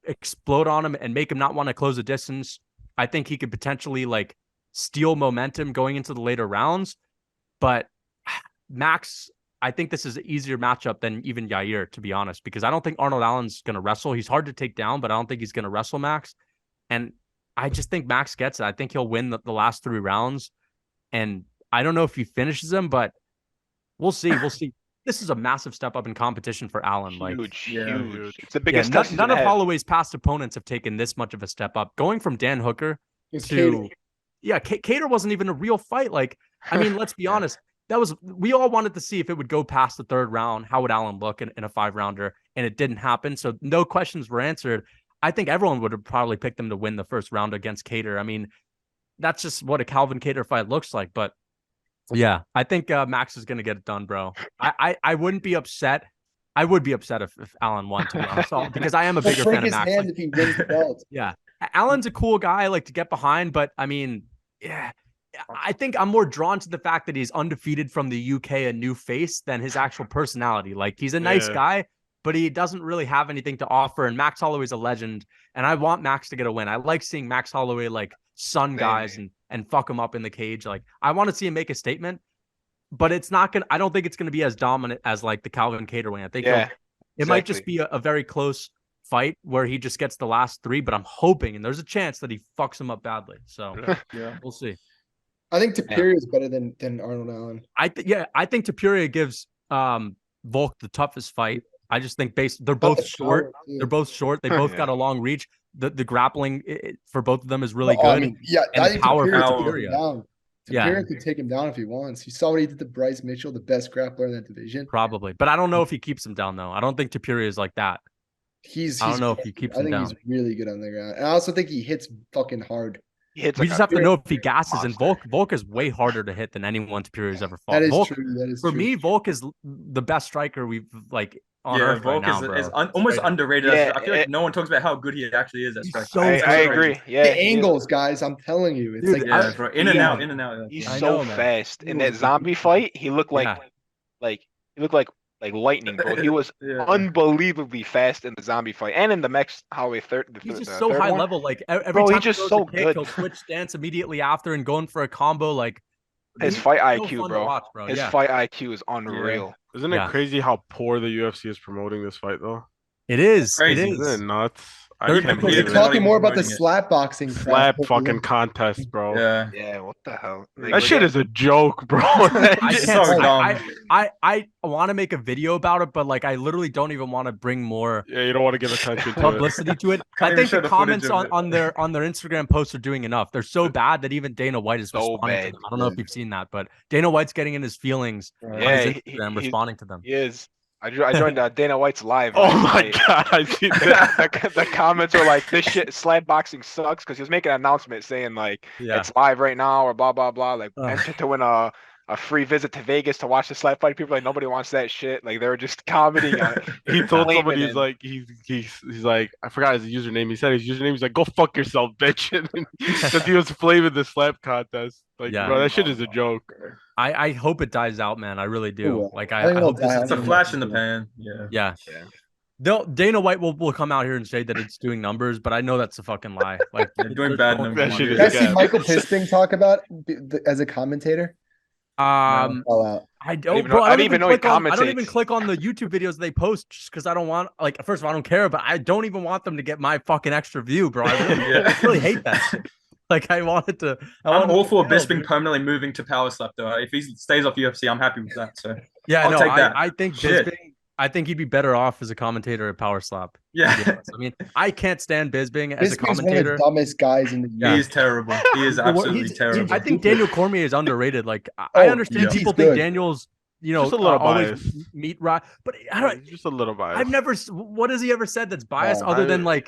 explode on him and make him not want to close the distance, I think he could potentially like steal momentum going into the later rounds. But Max, I think this is an easier matchup than even Yair, to be honest, because I don't think Arnold Allen's going to wrestle. He's hard to take down, but I don't think he's going to wrestle Max. And I just think Max gets it. I think he'll win the last 3 rounds. And I don't know if he finishes him, but we'll see. We'll see. This is a massive step up in competition for Allen. Huge. It's the biggest. None of Holloway's past opponents have taken this much of a step up. Going from Dan Hooker to Kattar wasn't even a real fight. Like, I mean, let's be honest. We all wanted to see if it would go past the 3rd round. How would Allen look in a 5-rounder? And it didn't happen. So no questions were answered. I think everyone would have probably picked them to win the 1st round against Kattar. I mean, that's just what a Calvin Kattar fight looks like. But yeah, I think Max is going to get it done, bro. I wouldn't be upset. I would be upset if Allen won, to be honest, because I am a bigger fan of Max. If he wins the belt. Yeah, Allen's a cool guy, like to get behind, but I mean, yeah, I think I'm more drawn to the fact that he's undefeated from the UK, a new face, than his actual personality. Like, he's a nice guy, but he doesn't really have anything to offer. And Max Holloway's a legend, and I want Max to get a win. I like seeing Max Holloway like sun guys and fuck him up in the cage. Like, I want to see him make a statement, but it's not gonna. I don't think it's gonna be as dominant as like the Calvin Kattar win. I think it might just be a very close fight where he just gets the last 3. But I'm hoping, and there's a chance that he fucks him up badly. So we'll see. I think Topuria is better than Arnold Allen. I think Topuria gives Volk the toughest fight. I just think they're both short. They're both short. They both got a long reach. The grappling for both of them is really good. I mean, and I think power for Topuria Topuria. could take him down if he wants. You saw what he did to Bryce Mitchell, the best grappler in that division. Probably, but I don't know if he keeps him down though. I don't think Topuria is like that. I don't know if he keeps him down. I think he's really good on the ground, and I also think he hits fucking hard. We just have to know if he gasses, and Volk is way harder to hit than anyone Topuria's ever fought. That is Volk, true. That is for true. me, Volk is the best striker we've like on earth Volk right now, is almost underrated. I feel like no one talks about how good he actually is at striking. I agree. Yeah, the angles, guys. I'm telling you, it's Dude, like bro, in and out. He's so fast. In that zombie fight, he looked like lightning, bro. He was unbelievably fast in the zombie fight and in the Max Holloway He's just so high level. Like every bro, time he's just so good. He'll switch stance immediately after and going for a combo. Like his fight IQ, bro. Watch, His fight IQ is unreal. Isn't it crazy how poor the UFC is promoting this fight, though? It is. Crazy. It is. Isn't it nuts? I They're- can't they're believe We're it. not talking even more about the promoting it. slap boxing. Slap crap. fucking contest, bro. Yeah. Yeah, what the hell? Like, That we're shit is getting- a joke, bro. I It's can't. so dumb. I want to make a video about it, but like I literally don't even want to bring more Yeah, you don't want to give attention to it. publicity to it. Can't I even think show the the footage comments of it. on their Instagram posts are doing enough. They're so bad that even Dana White is So responding to bad. them. I don't know if you've seen that, but Dana White's getting in his feelings on Yeah, his Instagram, responding to them. He is. I joined Dana White's live. Oh last my night. god, I see The, that. the comments were like, "This shit, slap boxing sucks," because he was making an announcement saying like, Yeah. "It's live right now" or blah blah blah. Like, Ugh. enter to win a free visit to Vegas to watch the slap fight. People are like, nobody wants that shit. Like, they were just commenting on it. He told Blaming somebody it. he's like, I forgot his username. He said his username. He's like, go fuck yourself, bitch. Because he was flaming the slap contest. Like, Yeah. bro, that shit is a joke. I hope it dies out, man. I really do. will. Like I I think it'll hope this die out. is It's a flash in the pan. Yeah. yeah. Yeah. Dana White will come out here and say that it's doing numbers, but I know that's a fucking lie. Like They're doing there's bad no- numbers. That shit You is guys see Yeah. Michael Bisping talk about as a commentator? All out. I don't, even bro. know- I don't even know he click on. I don't even commentates. click on the YouTube videos they post just because I don't want. Like, first of all, I don't care, but I don't even want them to get my fucking extra view, bro. I really hate that shit. Like, I wanted to. I'm all for Hell, Bisping dude. permanently moving to power slap though. If he stays off UFC, I'm happy with that. So Yeah, I'll no, take that. I think Shit. Bisping. I think he'd be better off as a commentator at Power Slap. to be yeah, honest. I mean, I can't stand Bisping as a Bisping's one of commentator. the dumbest guys in the Yeah. he is terrible. He is The wor- absolutely he's- terrible. I think Daniel Cormier is underrated. Like I Oh, understand yeah. people He's think good. Daniel's, Just a little always biased. meat right, but I don't. Just a little biased. I've never. What has he ever said that's biased No, other than like?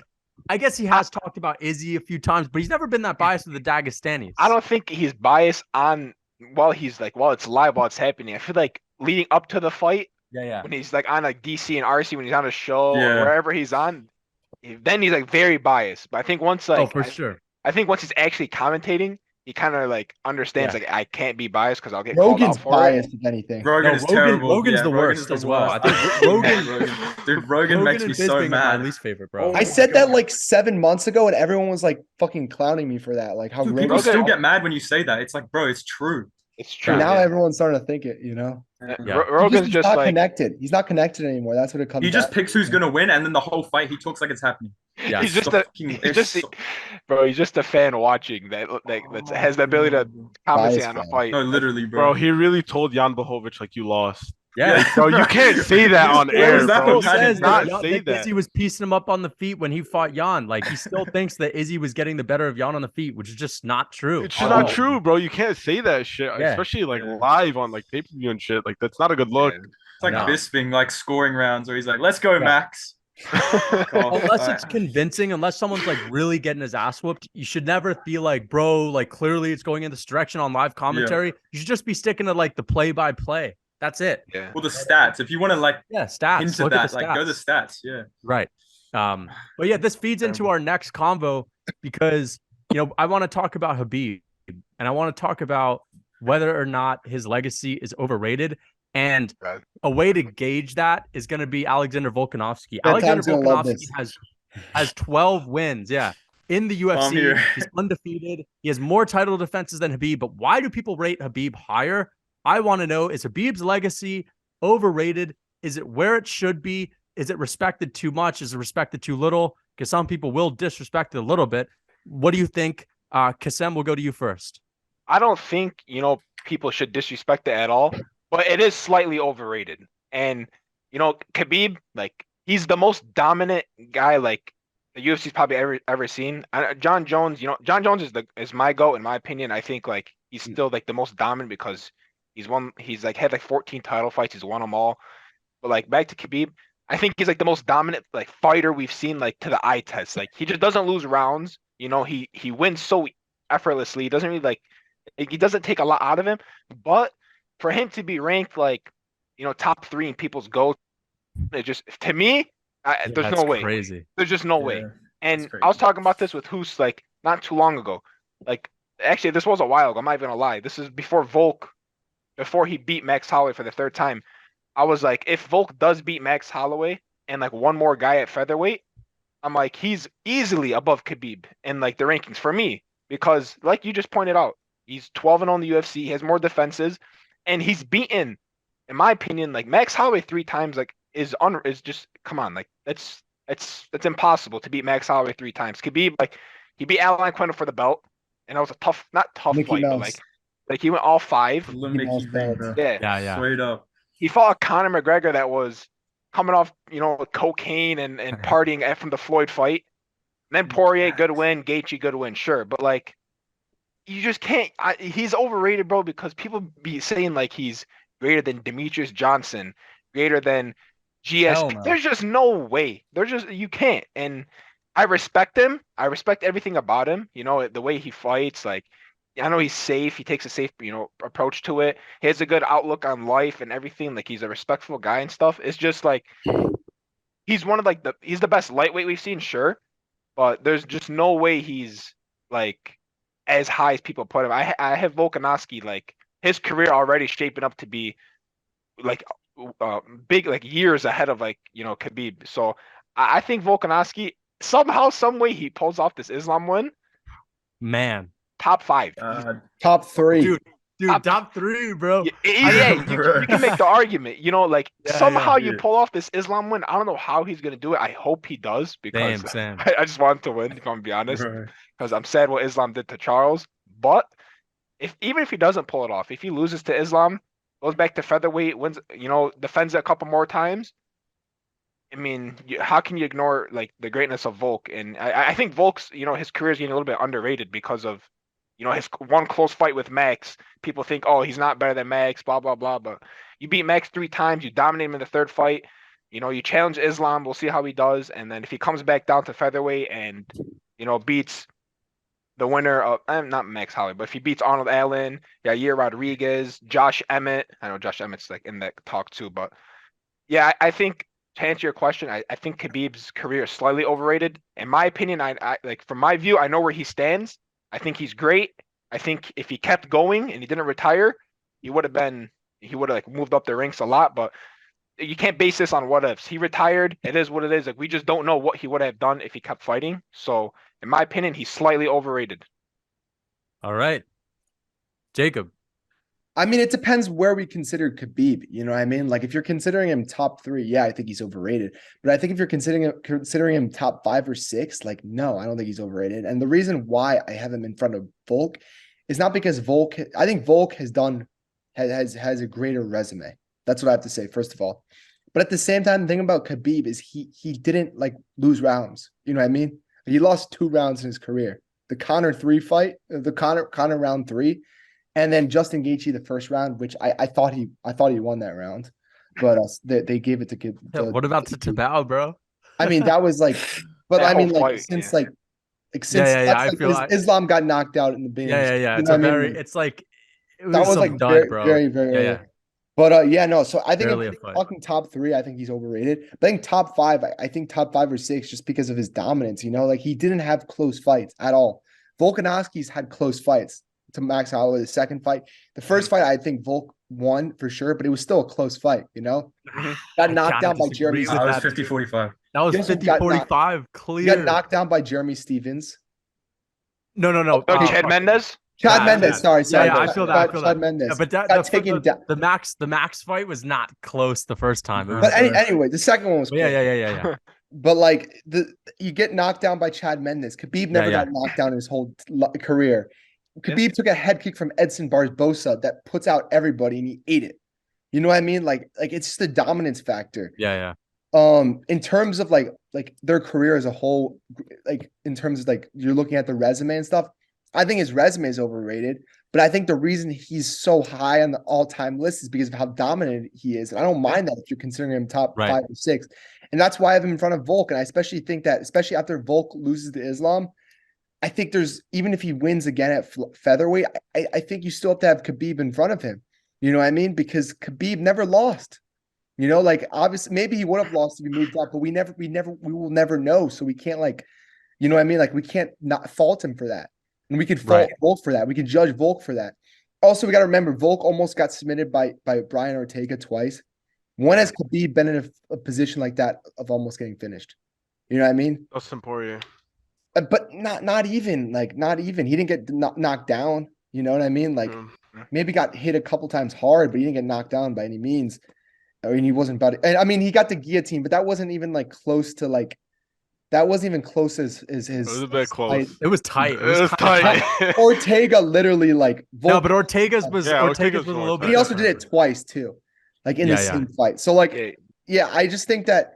I guess he has talked about Izzy a few times, but he's never been that biased with the Dagestanis. I don't think he's biased on while it's live while it's happening. I feel like leading up to the fight, Yeah. when he's like on like DC and RC, when he's on a show Yeah. or wherever he's on, then he's like very biased. But I think once like Oh, for sure. I think once he's actually commentating, he kind of like understands like I can't be biased because I'll get called Rogan's out for biased, if anything. Rogan No, is Rogan- terrible. Rogan's the Rogan worst is the as well. I worst. think hate Rogan- Dude, Rogan makes and me so Bisping are mad. my least favorite, bro. I said that like 7 months ago, and everyone was like fucking clowning me for that. Like how Dude, Rogan. people still Rogan- get mad when you say that. It's like, bro, it's true. It's true. now yeah. everyone's starting to think it. You know, Yeah. Rogan's he's just not like connected. He's not connected anymore. That's what it comes. He just down picks who's gonna win, and then the whole fight he talks like it's happening. Yeah, he's just so a fucking- he's it's just so- bro. He's just a fan watching that has the ability to commentate Biased on a fan. fight. No, literally, Bro, bro. he really told Jan Blachowicz like you lost. Yeah. Bro, you can't say that on What air, was that bro. for You Patty? says cannot that say that. Izzy was piecing him up on the feet when he fought Jan. Like he still thinks that Izzy was getting the better of Jan on the feet, which is just not true. It's just at not all. true, bro. You can't say that shit, Yeah. especially like Yeah. live on like pay per view and shit. Like that's not a good look. It's like No. Bisping, like scoring rounds, where he's like, "Let's go, Yeah. Max." Unless it's convincing, unless someone's like really getting his ass whooped, you should never feel like, bro, like clearly it's going in this direction on live commentary. You should just be sticking to like the play by play. That's it. Yeah. Well, the stats. If you want to like Yeah, stats. into Look at that, the like go stats. the stats. Yeah. Right. But yeah, this feeds into our next convo because I want to talk about Khabib and I want to talk about whether or not his legacy is overrated. And Right. a way to gauge that is going to be Alexander Volkanovski. Yeah, Alexander Tom's gonna love Volkanovski this. has 12 wins. Yeah. In the UFC, here. he's undefeated. He has more title defenses than Khabib. But why do people rate Khabib higher? I want to know, is Khabib's legacy overrated? Is it where it should be? Is it respected too much? Is it respected too little? Because some people will disrespect it a little bit. What do you think? Kasem, we'll go to you first. I don't think people should disrespect it at all, but it is slightly overrated. And Khabib, like he's the most dominant guy like the UFC's probably ever seen. John Jones, John Jones is my GOAT in my opinion. I think like he's still like the most dominant because he's like had like 14 title fights. He's won them all. But like back to Khabib, I think he's like the most dominant like fighter we've seen like to the eye test. Like he just doesn't lose rounds. He wins so effortlessly. He doesn't really he doesn't take a lot out of him. But for him to be ranked like top 3 in people's GOAT, it just to me, there's That's no way. crazy. There's just no way. Yeah. And That's I was crazy. talking about this with Hoos like not too long ago. Like actually, this was a while ago. I'm not even gonna lie. This is before Volk, before he beat Max Holloway for the 3rd time. I was like, if Volk does beat Max Holloway and like one more guy at featherweight, I'm like, he's easily above Khabib in like the rankings for me because, like you just pointed out, he's 12-0 in the UFC. He has more defenses, and he's beaten, in my opinion, like Max Holloway 3 times. Like is just come on, like that's It's impossible to beat Max Holloway 3 times. Khabib, like, he beat Allen for the belt, and that was a tough, not tough Mickey fight, but Mouse. like he went all 5. The Mickey Mouse Mickey V, belt. bro. Yeah. Yeah. Straight up. He fought a Conor McGregor that was coming off, with cocaine and partying from the Floyd fight. And then Poirier, good win. Gaethje, good win. Sure, but like, you just can't. He's overrated, bro, because people be saying like he's greater than Demetrius Johnson, greater than Hell GSP. no. There's just no way. You can't. And I respect him. I respect everything about him. The way he fights. Like, I know he's safe. He takes a safe, approach to it. He has a good outlook on life and everything. Like, he's a respectful guy and stuff. It's just like he's one of like he's the best lightweight we've seen, sure, but there's just no way he's like as high as people put him. I have Volkanovski, like, his career already shaping up to be like big, like years ahead of like Khabib. So I think Volkanovski, somehow, some way, he pulls off this Islam win. Man. Top 5. Top 3. Dude, top 3, bro. Yeah, you can make the argument. Like, Yeah, somehow yeah. you pull off this Islam win. I don't know how he's gonna do it. I hope he does, because Same. I just want him to win, if I'm gonna be honest. Right. Because I'm sad what Islam did to Charles. But even if he doesn't pull it off, if he loses to Islam, goes back to featherweight, wins, defends it a couple more times. I mean, how can you ignore like the greatness of Volk? And I think Volk's, his career is getting a little bit underrated because of, his one close fight with Max. People think, oh, he's not better than Max, blah blah blah. But you beat Max 3 times, you dominate him in the 3rd fight. You challenge Islam. We'll see how he does. And then if he comes back down to featherweight and beats the winner of, not Max Holloway, but if he beats Arnold Allen, Yair Rodriguez, Josh Emmett. I know Josh Emmett's like in that talk too, but yeah, I think, to answer your question, I think Khabib's career is slightly overrated. In my opinion, I like, from my view, I know where he stands. I think he's great. I think if he kept going and he didn't retire, he would have like moved up the ranks a lot. But you can't base this on what ifs. He retired. It is what it is. Like, we just don't know what he would have done if he kept fighting. So, in my opinion, he's slightly overrated. All right. Jacob. I mean, it depends where we consider Khabib. You know what I mean? Like, if you're considering him top 3, yeah, I think he's overrated. But I think if you're considering him top 5 or 6, like, no, I don't think he's overrated. And the reason why I have him in front of Volk is not because Volk. I think Volk has a greater resume. That's what I have to say, first of all. But at the same time, the thing about Khabib is he didn't like lose rounds. You know what I mean? He lost 2 rounds in his career. The Conor round 3. And then Justin Gaethje, the 1st round, which I thought he won that round, but they gave it to What about the Tabao, bro? I mean, that was like, but That I mean, whole like, fight, since yeah. like since I like, feel Islam got knocked out in the beginning. Yeah. You It's know a what I mean? very, it's like, it was That was some like dud, very, bro. very, very. Yeah. But yeah, no. So I think Barely if a fight. talking top 3, I think he's overrated. But I think top 5, I think top 5 or 6, just because of his dominance. Like, he didn't have close fights at all. Volkanovski's had close fights to Max Holloway. The 2nd fight, the 1st fight, I think Volk won for sure, but it was still a close fight. Got knocked down by Jeremy. I was 50-45. That was Guess who got 50-45, He clear. got knocked down by Jeremy Stevens. No. Oh, Chad Mendes? Chad Yeah, Mendes, sorry. Yeah, I feel that. Chad Mendes. Yeah, but got taken down. the Max fight was not close the first time. It was, But anyway, the second one was close. yeah. But like you get knocked down by Chad Mendes. Khabib never got knocked down in his whole career. Khabib took a head kick from Edson Barbosa that puts out everybody, and he ate it. You know what I mean? Like it's just a dominance factor. Yeah. In terms of like their career as a whole, like in terms of like you're looking at the resume and stuff, I think his resume is overrated. But I think the reason he's so high on the all-time list is because of how dominant he is. And I don't mind that if you're considering him top 5 or 6. And that's why I have him in front of Volk. And I especially think that, especially after Volk loses to Islam, I think even if he wins again at featherweight, I think you still have to have Khabib in front of him. You know what I mean? Because Khabib never lost. Like obviously maybe he would have lost if he moved up, but we will never know. So we can't you know what I mean? Like we can't not fault him for that. And we can fault Volk for that. We can judge Volk for that. Also, we got to remember, Volk almost got submitted by Brian Ortega twice. When has Khabib been in a position like that of almost getting finished? You know what I mean? Dustin Poirier. But not even. He didn't get knocked down. You know what I mean? Like maybe got hit a couple times hard, but he didn't get knocked down by any means. I mean, he wasn't about it. And I mean, he got the guillotine, but that wasn't even like close to like that wasn't even close as It his. was a bit fight. close. It was tight. It was kinda tight. Ortega literally like No, Volk, but Ortega's was Yeah, Ortega's Ortega's was a more little and bit. he also different. did it twice too, like in the Yeah, yeah. same fight. So like, Yeah, yeah, I just think that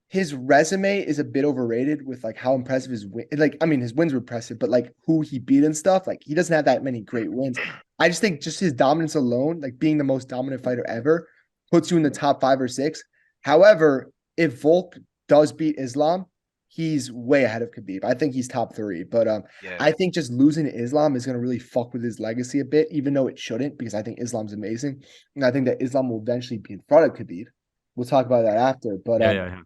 his resume is a bit overrated with like how impressive his win. Like, I mean, his wins were impressive, but like who he beat and stuff, like he doesn't have that many great wins. I just think just his dominance alone, like being the most dominant fighter ever, puts you in the top 5 or 6. However, if Volk does beat Islam, he's way ahead of Khabib. I think he's top 3. But yeah. I think just losing to Islam is going to really fuck with his legacy a bit, even though it shouldn't, because I think Islam's amazing. And I think that Islam will eventually be in front of Khabib. We'll talk about that after. But Yeah.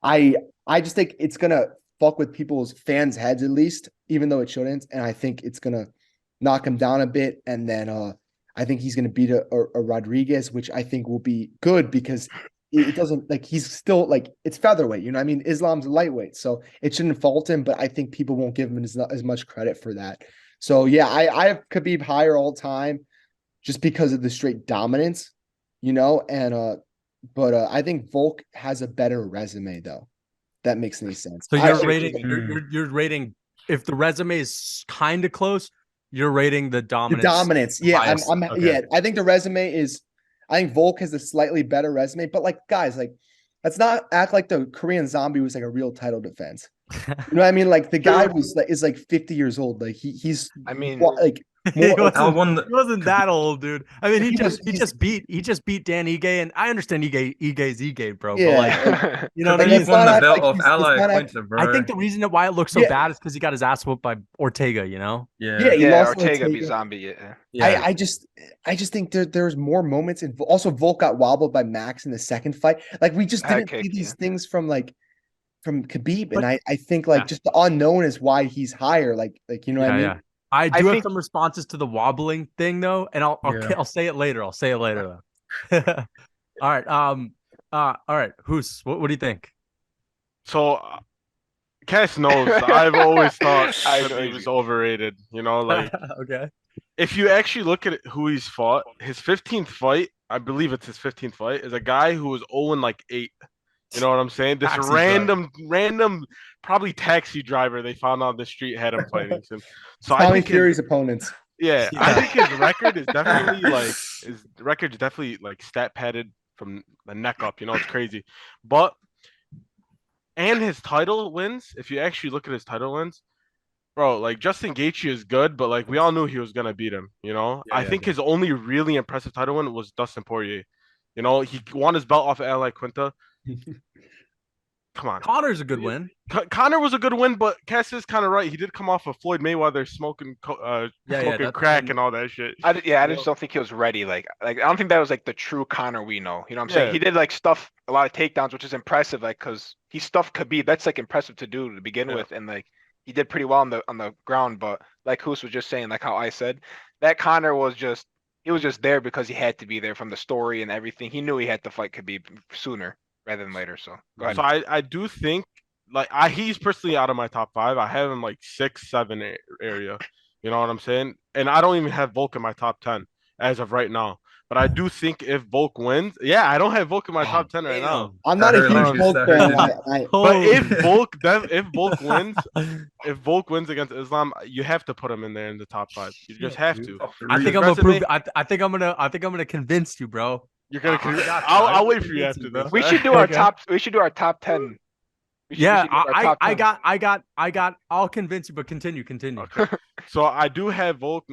I just think it's gonna fuck with people's fans' heads at least, even though it shouldn't. And I think it's gonna knock him down a bit. And then I think he's gonna beat a Rodriguez, which I think will be good because it doesn't like he's still like it's featherweight. You know, what I mean, Islam's lightweight, so it shouldn't fault him. But I think people won't give him as much credit for that. So yeah, I have Khabib higher all time, just because of the straight dominance, you know, and but I think Volk has a better resume though. That makes any sense. So I- you're rating you're rating if the resume is kind of close, you're rating the the dominance. dominance. Yeah, highest. I'm Okay. yeah, I think the resume is I think Volk has a slightly better resume, but like guys, like let's not act like the Korean Zombie was like a real title defense. You know what I mean? Like the guy is like 50 years old. Like he's I mean, like He more wasn't, he wasn't that old, dude. I mean, he He's- just beat Dan Ige, and I understand Ige's Ige, bro. Yeah. But like, you know what I Like, mean? it's won not the act belt like off he's- it's Ally not act- Quinta, bro. I think the reason why it looks so Yeah. bad is because he got his ass whooped by Ortega. You know? Yeah, yeah, he yeah, lost to Ortega beat Ortega. Zombie. Yeah. yeah. I just think there's more moments in also Volk got wobbled by Max in the second fight. Like we just Head didn't kick, see these yeah. things from Khabib, But- and I think like Yeah. just the unknown is why he's higher. Like you know what I mean? I do I have think- some responses to the wobbling thing though, and I'll Yeah. I'll say it later. I'll say it later though. All right. All right. Who's what do you think? So, Cass knows. I've always thought I know Khabib you. was overrated. You know, like Okay. if you actually look at who he's fought, his 15th fight, I believe it's his 15th fight, is a guy who was 0-8. You know what I'm saying? This Taxi random, probably taxi driver they found on the street had him fighting. So I Tommy think Fury's opponents. yeah, Yeah. I think his record is definitely like stat padded from the neck up. You know, it's crazy, and his title wins. If you actually look at his title wins, bro, like Justin Gaethje is good, but like we all knew he was gonna beat him. You know, Yeah, I yeah, think yeah. his only really impressive title win was Dustin Poirier. You know, he won his belt off of Ally Quinta. Come on, Connor's a good win. Connor was a good win, but Cass is kind of right. He did come off of Floyd Mayweather smoking Yeah, crack and all that shit. I just don't think he was ready. Like I don't think that was like the true Connor we know. You know what I'm saying? Yeah. He did like stuff a lot of takedowns, which is impressive. Like because he stuffed Khabib. That's like impressive to do to begin Yeah. with, and like he did pretty well on the ground. But like Hoos was just saying, like how I said, that Connor was just there because he had to be there from the story and everything. He knew he had to fight Khabib sooner rather than later. So go ahead. So I do think like he's personally out of my top 5. I have him like 6, 7 area. You know what I'm saying? And I don't even have Volk in my top 10 as of right now. But I do think if Volk wins, yeah, I don't have Volk in my top 10 right now. I'm not a That huge hurts. Volk That fan. hurts. But Oh. if Volk wins against Islam, you have to put him in there in the top 5. You just have to. I think His I'm gonna resume- prove. I think I'm gonna convince you, bro. You're gonna. I got you. I'll I wait for you convince after you, bro. this. We should do our Okay. top. We should do our top 10. We Yeah, should do our top 10. I got. I'll convince you, but continue. Okay. So I do have Volk.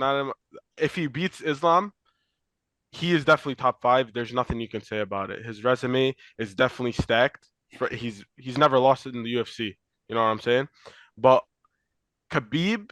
If he beats Islam, he is definitely top 5. There's nothing you can say about it. His resume is definitely stacked. He's never lost it in the UFC. You know what I'm saying? But Khabib,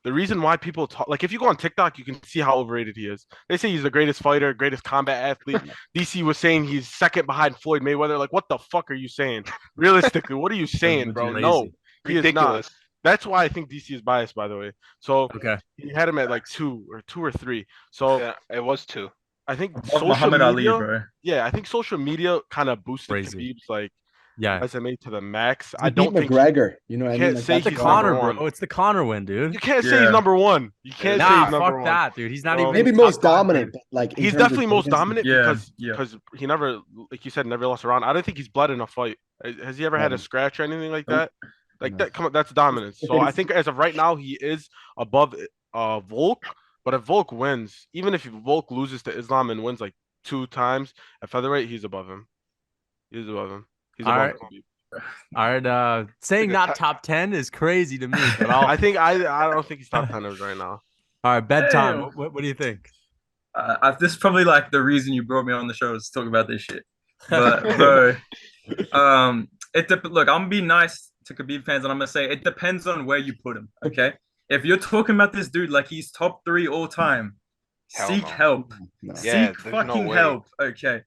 the reason why people talk, like if you go on TikTok, you can see how overrated he is. They say he's the greatest fighter, greatest combat athlete. DC was saying he's second behind Floyd Mayweather. Like, what the fuck are you saying? Realistically, what are you saying, bro? Crazy. No, he is not. Ridiculous. That's why I think DC is biased, by the way. So Okay. he had him at like 2 or 3. So Yeah, it was 2. I think Of social Muhammad Ali, media, bro. yeah, I think social media kind of boosted Crazy. Khabib's like Yeah. resume to the max. He I don't beat think McGregor. You know what I mean? can't Like, say It's the that's he's why. Connor, number bro. one. It's the Connor win, dude. You can't say Yeah. he's number one. You can't say Nah, he's number fuck one. that, dude. He's not Bro. even Maybe top most 5, dominant, dude. but like in He's terms of definitely most dominance, dominant Yeah, because yeah. because he never, like you said, never lost a round. I don't think he's bled in a fight. Has he ever had a Never. scratch or anything like Nope. that? Like No. that, come on, that's dominance. So I think as of right now, he is above Volk. But if Volk wins, even if Volk loses to Islam and wins like 2 times at featherweight, he's above him. He's above him. He's All above right. Khabib. All right. Saying a not top- top 10 is crazy to me, but I'll. I think I don't think he's top 10 right now. All right, bedtime. Damn. What do you think? This is probably like the reason you brought me on the show is to talk about this shit. But bro, look, I'm gonna be nice to Khabib fans, and I'm gonna say it depends on where you put him. Okay, if you're talking about this dude like he's top 3 all time, Hell seek no. help. No. Yeah, Seek there's no fucking way. help. Okay,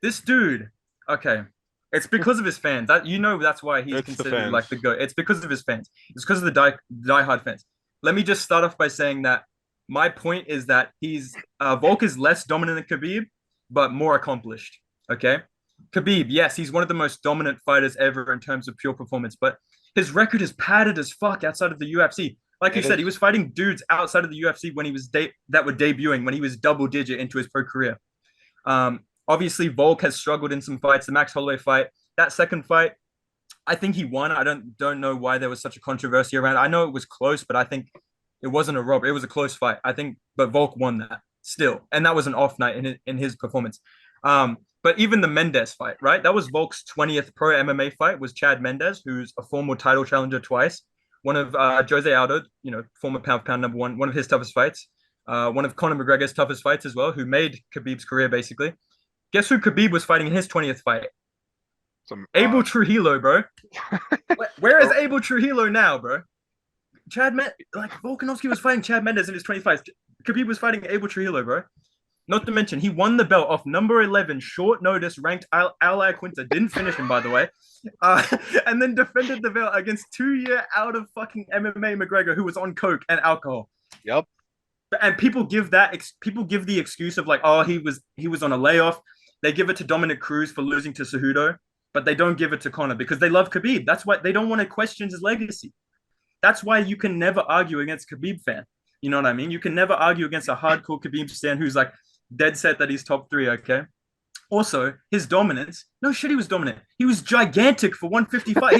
this dude. Okay, it's because of his fans. That's why he's It's the considered like the fans. GOAT. It's because of his fans. It's because of the diehard fans. Let me just start off by saying that my point is that Volk is less dominant than Khabib, but more accomplished. Okay, Khabib, yes, he's one of the most dominant fighters ever in terms of pure performance, but his record is padded as fuck outside of the UFC. Like you It said, is. he was fighting dudes outside of the UFC when he was that were debuting when he was double digit into his pro career. Obviously, Volk has struggled in some fights. The Max Holloway fight, that second fight, I think he won. I don't know why there was such a controversy around it. I know it was close, but I think it wasn't a robbery. It was a close fight. I think, but Volk won that still, and that was an off night in his performance. But even the Mendes fight, right? That was Volk's 20th pro MMA fight. Was Chad Mendes, who's a former title challenger twice. One of Jose Aldo, former pound for pound number one. One of his toughest fights. One of Conor McGregor's toughest fights as well, who made Khabib's career basically. Guess who Khabib was fighting in his 20th fight? Abel Trujillo, bro. Where is Abel Trujillo now, bro? Volkanovski was fighting Chad Mendes in his 25. Khabib was fighting Abel Trujillo, bro. Not to mention, he won the belt off number 11, short notice, ranked Al Quinta. Didn't finish him, by the way. And then defended the belt against 2-year out of fucking MMA McGregor, who was on coke and alcohol. Yep. And people give the excuse of like, oh, he was on a layoff. They give it to Dominic Cruz for losing to Cejudo, but they don't give it to Conor because they love Khabib. That's why they don't want to question his legacy. That's why you can never argue against Khabib fan. You know what I mean? You can never argue against a hardcore Khabib fan who's like dead set that he's top 3, okay? Also, his dominance, no shit, he was dominant. He was gigantic for 155.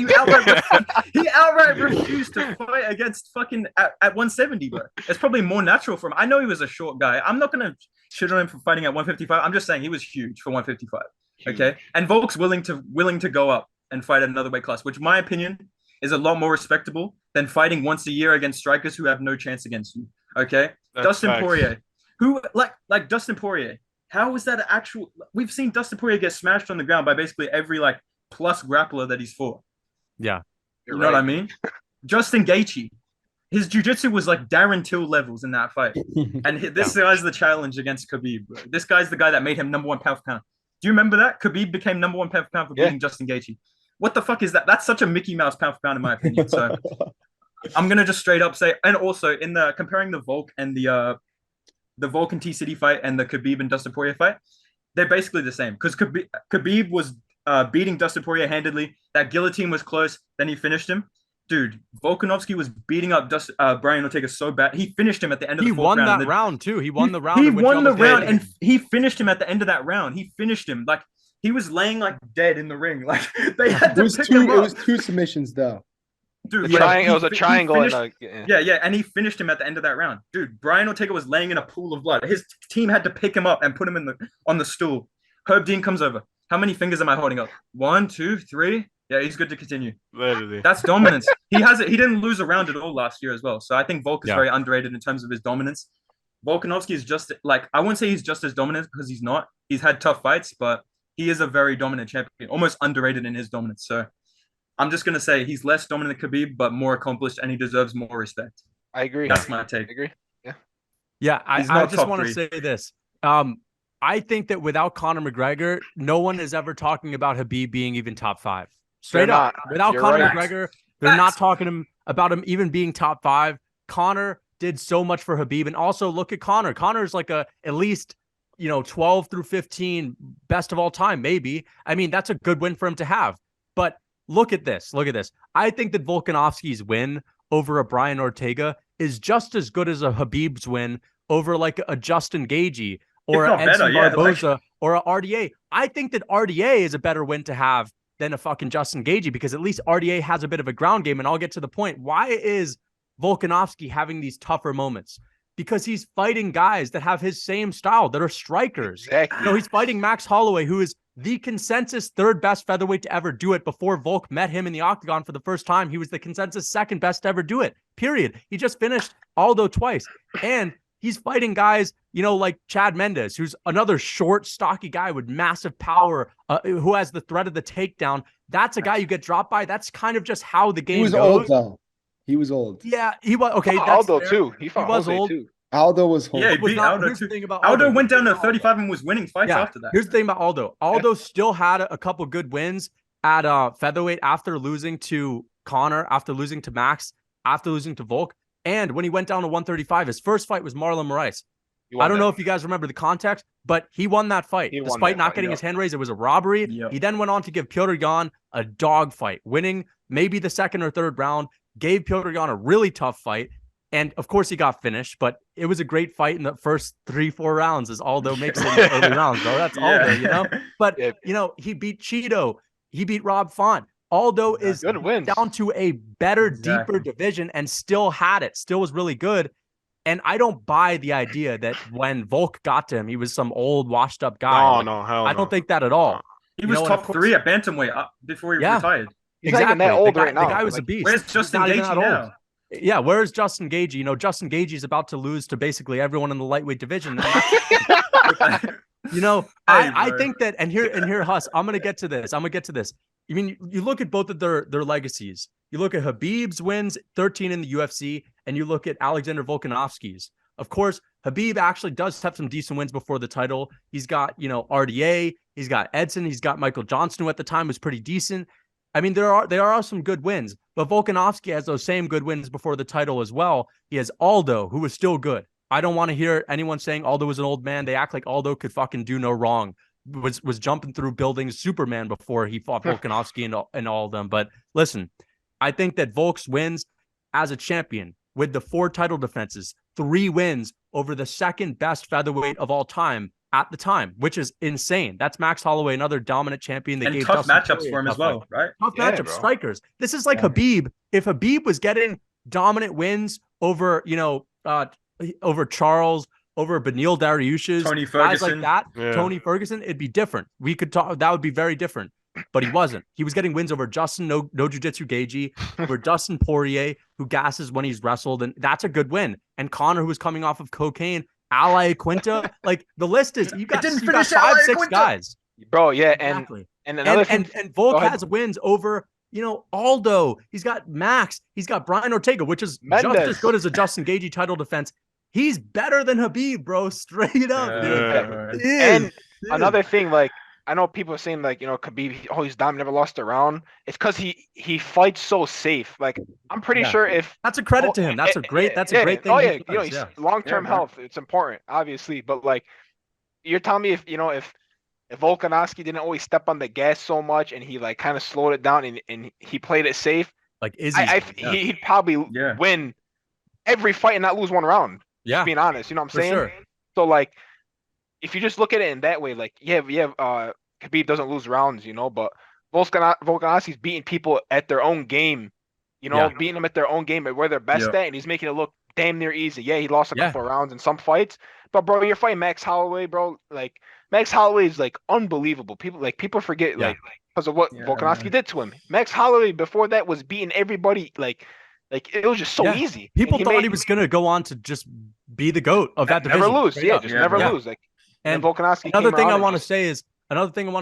He outright refused to fight against fucking at 170, bro. It's probably more natural for him. I know he was a short guy. I'm not going to shit on him for fighting at 155. I'm just saying he was huge for 155, okay? And Volk's willing to go up and fight at another weight class, which, in my opinion, is a lot more respectable than fighting once a year against strikers who have no chance against you, okay? That's Dustin facts. Poirier, who like Dustin Poirier. How is that an actual? We've seen Dustin Poirier get smashed on the ground by basically every like plus grappler that he's fought. Yeah. You know what I mean? Justin Gaethje, his jiu-jitsu was like Darren Till levels in that fight. And this guy's the challenge against Khabib, bro. This guy's the guy that made him number 1 pound for pound. Do you remember that? Khabib became number 1 pound for pound for beating Justin Gaethje. What the fuck is that? That's such a Mickey Mouse pound for pound in my opinion. So I'm gonna just straight up say, and also in the comparing the Volk and the Volk and T-City fight and the Khabib and Dustin Poirier fight, they're basically the same. Because Khabib was beating Dustin Poirier handedly. That guillotine was close. Then he finished him. Dude, Volkanovski was beating up Brian Ortega so bad. He finished him at the end of the fourth round. He won that round too. He won the round. He won the round and he finished him at the end of that round. He finished him. Like, he was laying like dead in the ring. Like, they had to pick him up. It was 2 submissions though. Dude, it was a triangle. And he finished him at the end of that round. Dude, Brian Ortega was laying in a pool of blood. His team had to pick him up and put him on the stool. Herb Dean comes over. How many fingers am I holding up? 1, 2, 3. Yeah, he's good to continue. Literally. That's dominance. He didn't lose a round at all last year as well. So I think Volk is very underrated in terms of his dominance. Volkanovski is just like, I wouldn't say he's just as dominant because he's not. He's had tough fights, but he is a very dominant champion, almost underrated in his dominance. So I'm just going to say he's less dominant than Khabib, but more accomplished, and he deserves more respect. I agree. That's my take. I agree. Yeah. Yeah, I just want to say this. I think that without Conor McGregor, no one is ever talking about Khabib being even top 5. Straight up. Without Conor McGregor, they're not talking about him even being top 5. Conor did so much for Khabib. And also look at Conor. Conor's like at least 12 through 15 best of all time, maybe. I mean, that's a good win for him to have. But look at this. Look at this. I think that Volkanovski's win over a Brian Ortega is just as good as a Khabib's win over like a Justin Gaethje or an Edson Barboza or a RDA. I think that RDA is a better win to have than a fucking Justin Gaethje, because at least RDA has a bit of a ground game. And I'll get to the point. Why is Volkanovski having these tougher moments? Because he's fighting guys that have his same style, that are strikers. Exactly. You know, he's fighting Max Holloway, who is the consensus third best featherweight to ever do it. Before Volk met him in the octagon for the first time, he was the consensus second best to ever do it, period. He just finished Aldo twice. And he's fighting guys, you know, like Chad Mendes, who's another short, stocky guy with massive power, who has the threat of the takedown. That's a guy you get dropped by. That's kind of just how the game goes. He was old, though. He was old. Yeah, he was. Okay, that's Aldo fair. too. He fought was Jose old. too. Aldo was old. Yeah, he beat Aldo Here's the too. thing about Aldo went down to 35 and was winning fights after that. Here's the thing about Aldo. Aldo still had a couple good wins at featherweight after losing to Connor, after losing to Max, after losing to Volk. And when he went down to 135, his first fight was Marlon Moraes. I don't know if you guys remember the context, but he won that fight. Despite not getting his hand raised, it was a robbery. He then went on to give Petr Yan a dog fight, winning maybe the second or third round, gave Petr Yan a really tough fight. And of course he got finished, but it was a great fight in the first 3-4 rounds, as Aldo makes it in the early rounds, bro. That's Aldo, you know? But, you know, he beat Cheeto. He beat Rob Font. Aldo is down to a better, deeper division and still had it, still was really good. And I don't buy the idea that when Volk got to him, he was some old, washed-up guy. I don't think that at all. He was top 3 at bantamweight before he retired. He's not even that old right now. The guy was a beast. Where's Justin Gaethje now? Yeah, where's Justin Gaethje? You know, Justin Gaethje is about to lose to basically everyone in the lightweight division. You know, I think that, and here, Huss, I'm gonna get to this. I mean, you look at both of their legacies. You look at Khabib's wins, 13 in the UFC, and you look at Alexander Volkanovski's. Of course, Khabib actually does have some decent wins before the title. He's got, you know, RDA, he's got Edson, he's got Michael Johnson, who at the time was pretty decent. I mean, there are some good wins, but Volkanovski has those same good wins before the title as well. He has Aldo, who was still good. I don't want to hear anyone saying Aldo was an old man. They act like Aldo could fucking do no wrong. Was jumping through buildings, Superman, before he fought Volkanovski and all of them. But listen, I think that Volk's wins as a champion with the 4 title defenses, 3 wins over the second best featherweight of all time at the time, which is insane. That's Max Holloway, another dominant champion. They gave tough matchups for him as well, right? Tough matchups, strikers. This is like Khabib. If Khabib was getting dominant wins over, you know, over Charles, over Beneil Dariush's, Tony guys Ferguson, like that, Tony Ferguson, it'd be different. We could talk. That would be very different. But he wasn't. He was getting wins over Justin No Jiu-Jitsu Gaethje, over Dustin Poirier, who gasses when he's wrestled, and that's a good win. And Connor, who was coming off of cocaine. Ally Quinta, like the list is you got 5-6 guys, bro. Yeah, exactly. and another thing, and Volk has wins over, you know, Aldo. He's got Max. He's got Brian Ortega, which is just as good as a Justin Gaethje title defense. He's better than Khabib, bro. Straight up, dude. And another thing, like I know people are saying like, you know, Khabib, he's dominant, never lost a round. It's because he fights so safe. Like I'm pretty sure if that's a credit to him. That's a great thing. Oh yeah, you know, long-term health, it's important, obviously. But like you're telling me if Volkanovski didn't always step on the gas so much and he like kind of slowed it down and he played it safe, like he'd probably win every fight and not lose one round. Yeah, just being honest, you know what I'm saying? Sure. So like if you just look at it in that way, like Khabib doesn't lose rounds, you know, but Volkanovski's beating people at their own game, you know, beating them at their own game at where they're best at, and he's making it look damn near easy. Yeah, he lost a couple of rounds in some fights, but bro, you're fighting Max Holloway, bro. Like Max Holloway is like unbelievable. People forget like because of what Volkanovski did to him. Max Holloway before that was beating everybody like it was just so easy. People thought he was gonna go on to just be the GOAT of that division. Never lose. Never lose. Like and Volkanovski. Another thing I want to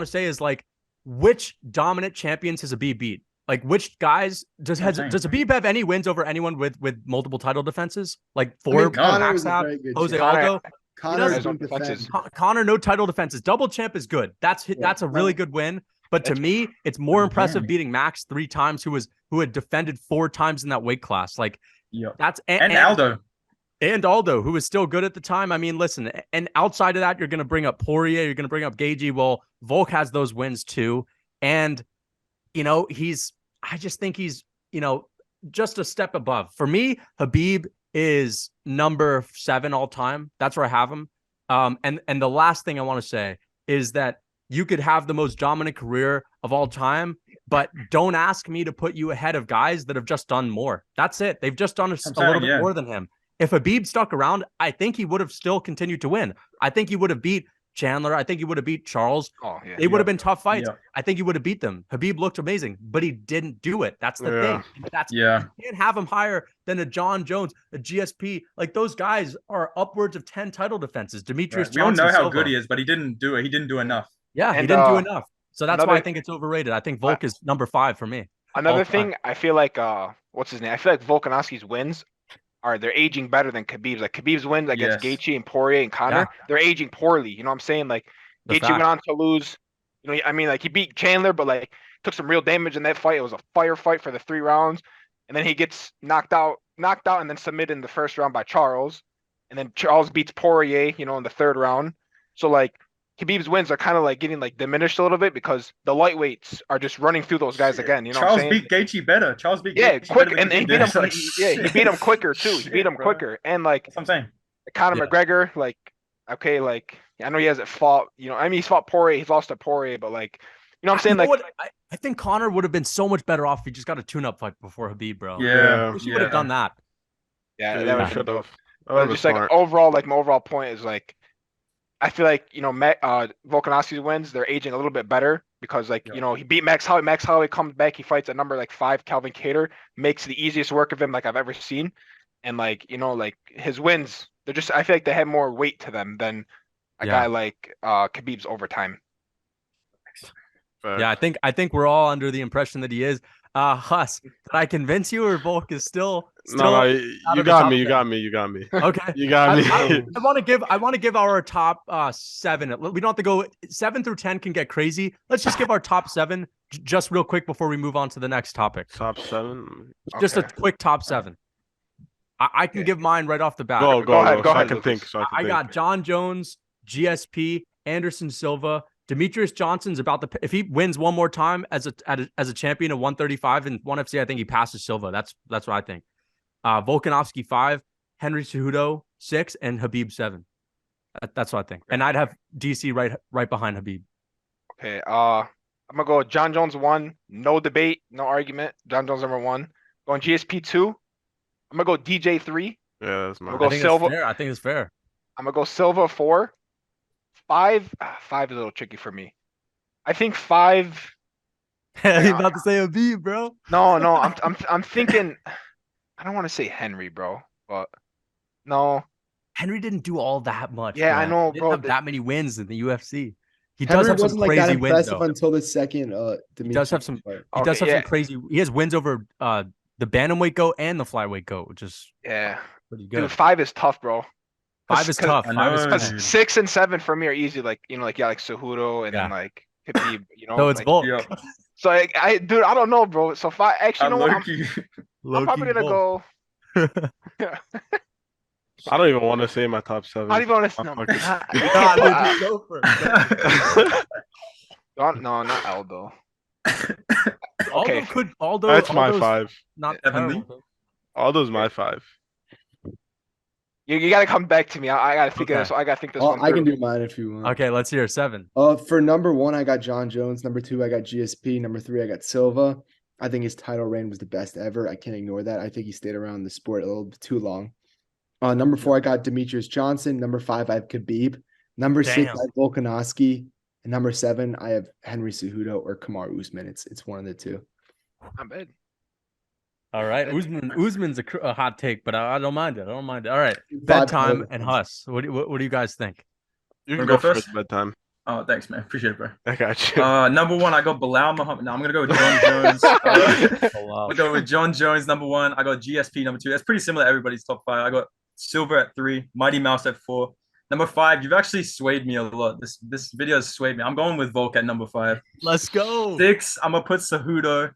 say is like which dominant champions has Khabib beat? Like which guys does Khabib have any wins over anyone with multiple title defenses? Like 4 Max have, Jose Aldo. Connor, no title defenses. Double champ is good. That's a really good win. But to me, it's more impressive beating Max 3 times, who had defended 4 times in that weight class. Like that's and Aldo. And Aldo, who was still good at the time. I mean, listen, and outside of that, you're going to bring up Poirier, you're going to bring up Gaethje. Well, Volk has those wins too. And you know, I just think he's, you know, just a step above. For me, Khabib is number 7 all time. That's where I have him. And the last thing I want to say is that you could have the most dominant career of all time, but don't ask me to put you ahead of guys that have just done more. That's it. They've just done a little bit more than him. If Khabib stuck around, I think he would have still continued to win. I think he would have beat Chandler. I think he would have beat Charles. They would have been tough fights. I think he would have beat them. Khabib looked amazing, but he didn't do it. That's the thing. You can't have him higher than a John Jones, a GSP. Like those guys are upwards of 10 title defenses. Demetrius Johnson. We all know how good he is, but he didn't do it. He didn't do enough. Yeah, he didn't do enough. So that's why I think it's overrated. I think Volk is number 5 for me. Another thing, I feel like what's his name? I feel like Volkanovski's wins they're aging better than Khabib's. Like Khabib's wins against Gaethje and Poirier and Conor, they're aging poorly. You know what I'm saying? Like Gaethje went on to lose. You know, I mean, like he beat Chandler, but like took some real damage in that fight. It was a firefight for the 3 rounds, and then he gets knocked out, and then submitted in the first round by Charles, and then Charles beats Poirier, you know, in the 3rd round. So like Khabib's wins are kind of like getting like diminished a little bit because the lightweights are just running through those guys again. You know, Charles beat Gaethje better. Charles beat Gaethje quick, better and he beat him. He beat him quicker too. He beat him quicker, and like that's what I'm saying. Conor McGregor, like okay, like I know he hasn't fought. You know, I mean he's fought Poirier. He's lost to Poirier, but like you know what I'm saying. Like I think Conor would have been so much better off if he just got a tune-up fight before Khabib, bro. Yeah, he would have done that. Yeah, that should have. Just like overall, like my overall point is like. I feel like, you know, Volkanovski's wins, they're aging a little bit better because, like, you know, he beat Max Holloway. Max Holloway comes back. He fights at number, like, 5, Calvin Kattar. Makes the easiest work of him, like, I've ever seen. And, like, you know, like, his wins, they're just – I feel like they have more weight to them than a guy like Khabib's overtime. Yeah, I think we're all under the impression that he is. Huss, did I convince you, or Volk is still no, you got me. Okay, you got me. I want to give our top 7. We don't have to go 7 through 10 can get crazy. Let's just give our top 7 just real quick before we move on to the next topic. Top 7. Just a quick top 7. I can give mine right off the bat. Go ahead. I can think. I got John Jones, GSP, Anderson Silva. Demetrius Johnson's if he wins one more time as a champion of 135 and 1 FC, I think he passes Silva. That's what I think. Volkanovski 5, Henry Cejudo 6, and Khabib 7. That's what I think. And I'd have DC right behind Khabib. Okay. I'm gonna go John Jones 1, no debate, no argument. John Jones number 1. Going GSP 2. I'm gonna go DJ 3. Yeah, that's my. I think it's fair. I'm gonna go Silva 4. 5 is a little tricky for me. I think 5. You're about to say Khabib, bro. No, I'm thinking. I don't want to say Henry, bro, but no. Henry didn't do all that much. Yeah, man. I know, He bro. didn't have that many wins in the UFC. He Henry does have some wasn't like that crazy wins, impressive though. until the second. He does have some. fight. He does have some crazy. He has wins over the bantamweight goat and the flyweight goat, which is pretty good. Dude, 5 is tough, bro. 5 is tough. 6 and 7 for me are easy. Like you know, like Cejudo and then like Khabib. You know, so it's like, Volk. Yeah. So I dude, I don't know, bro. So 5. Actually, you know what? I'm probably gonna go. I don't even want to say my top 7. I don't even want to. No, not Aldo. Okay, Aldo. That's my 5. Not Heavenly. Aldo's my 5. You gotta come back to me. I gotta think of this. I gotta think this one I can through. do mine if you want. Okay, let's hear 7. For number 1, I got John Jones. Number 2, I got GSP. Number 3, I got Silva. I think his title reign was the best ever. I can't ignore that. I think he stayed around the sport a little bit too long. Number 4, I got Demetrius Johnson. Number 5, I have Khabib. Number 6, I have Volkanovski. And number 7, I have Henry Cejudo or Kamaru Usman. It's one of the two. Not bad. All right, Usman's a hot take, but I don't mind it. All right, bedtime and Huss. What do you guys think? You can go first. Bedtime. Oh, thanks, man. Appreciate it, bro. I got you. Number 1, I got Bilal Muhammad. No, I'm gonna go with John Jones. I'll go with John Jones, number 1. I got GSP, number 2. That's pretty similar to everybody's top 5. I got Silver at 3, Mighty Mouse at 4. Number 5, you've actually swayed me a lot. This video has swayed me. I'm going with Volk at number 5. Let's go. 6, I'm gonna put Cejudo.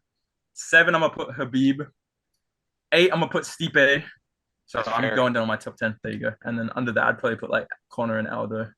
7, I'm gonna put Khabib. 8, I'm gonna put Stipe. So I'm going down on my top 10. There you go. And then under that, I'd probably put like Conor and Aldo. And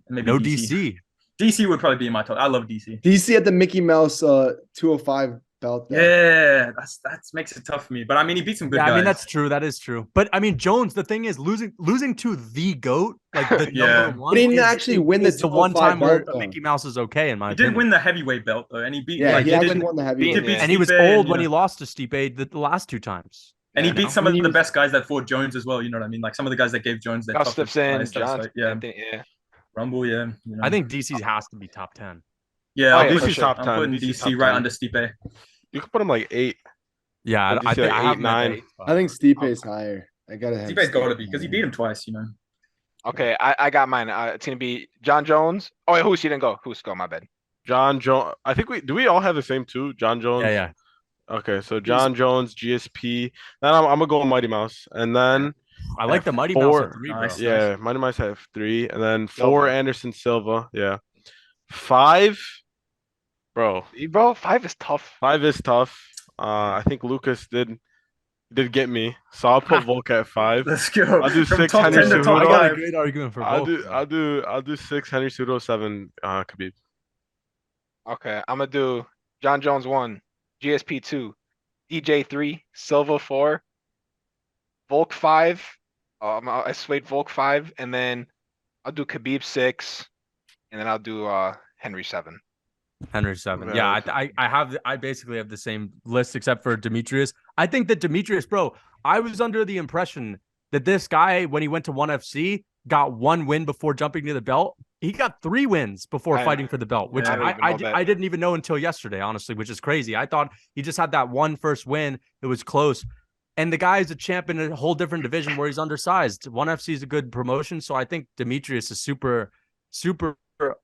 maybe no DC. DC would probably be in my top. I love DC. DC at the Mickey Mouse 205 belt. Though. Yeah, that's makes it tough for me. But I mean, he beat some good Yeah, guys. I mean that's true. That is true. But I mean, Jones. The thing is, losing to the GOAT, like the Yeah. number one. But he didn't actually win is the the one 205 time where belt, though. Mickey Mouse is okay in my He opinion. did win the heavyweight belt though, and he beat Yeah, like he he actually did, won the he heavyweight. did beat Yeah. And he was Stipe old and, when he lost to Stipe the last two times. and he Yeah, beat no. some of He the was- best guys that fought Jones as well. You know what I mean? Like some of the guys that gave Jones their toughest Gustafson, highest Johnson, fight. Yeah, yeah. Rumble. Yeah, you know. I think DC has to be top 10. Yeah, Oh, I'm yeah, for putting, sure. top I'm 10. putting DC's DC top right 10. under Stipe. You could put him like 8. Yeah, What did I you say, think like I have 8, him at 9? 8. I think Stipe's higher. I gotta have Stipe's got to Stipe be because he higher. beat him twice. You know. Okay, I got mine. It's gonna be John Jones. Oh wait, who's he didn't go? Who's go? My bad. John Jones. I think we all have the same two. John Jones. Yeah. Okay, so John Jones, GSP. Then I'm gonna go with Mighty Mouse, and then I like the Mighty Mouse four. at 3, bro. Nice. Yeah, Mighty Mouse have 3, and then 4 Silva. Anderson Silva. Yeah, 5, bro. Bro, 5 is tough. 5 is tough. I think Lucas did get me, so I'll put Volk at 5. Let's go. I'll do From 6 top Henry 10 to Cejudo. top I got a 5. great argument for I'll both. do 6 Henry Cejudo, 7 Khabib. Okay, I'm gonna do John Jones 1, GSP 2, DJ 3, Silva 4, Volk 5. I swayed Volk 5, and then I'll do Khabib 6, and then I'll do Henry 7. Henry 7. Yeah. Yeah, I basically have the same list except for Demetrius. I think that Demetrius, bro, I was under the impression that this guy, when he went to 1FC, got 1 win before jumping to the belt. He got 3 wins before I- fighting for the belt, which I don't even know that. I didn't even know until yesterday, honestly, which is crazy. I thought he just had that one first win. It was close. And the guy is a champ in a whole different division where he's undersized. 1FC is a good promotion. So I think Demetrius is super, super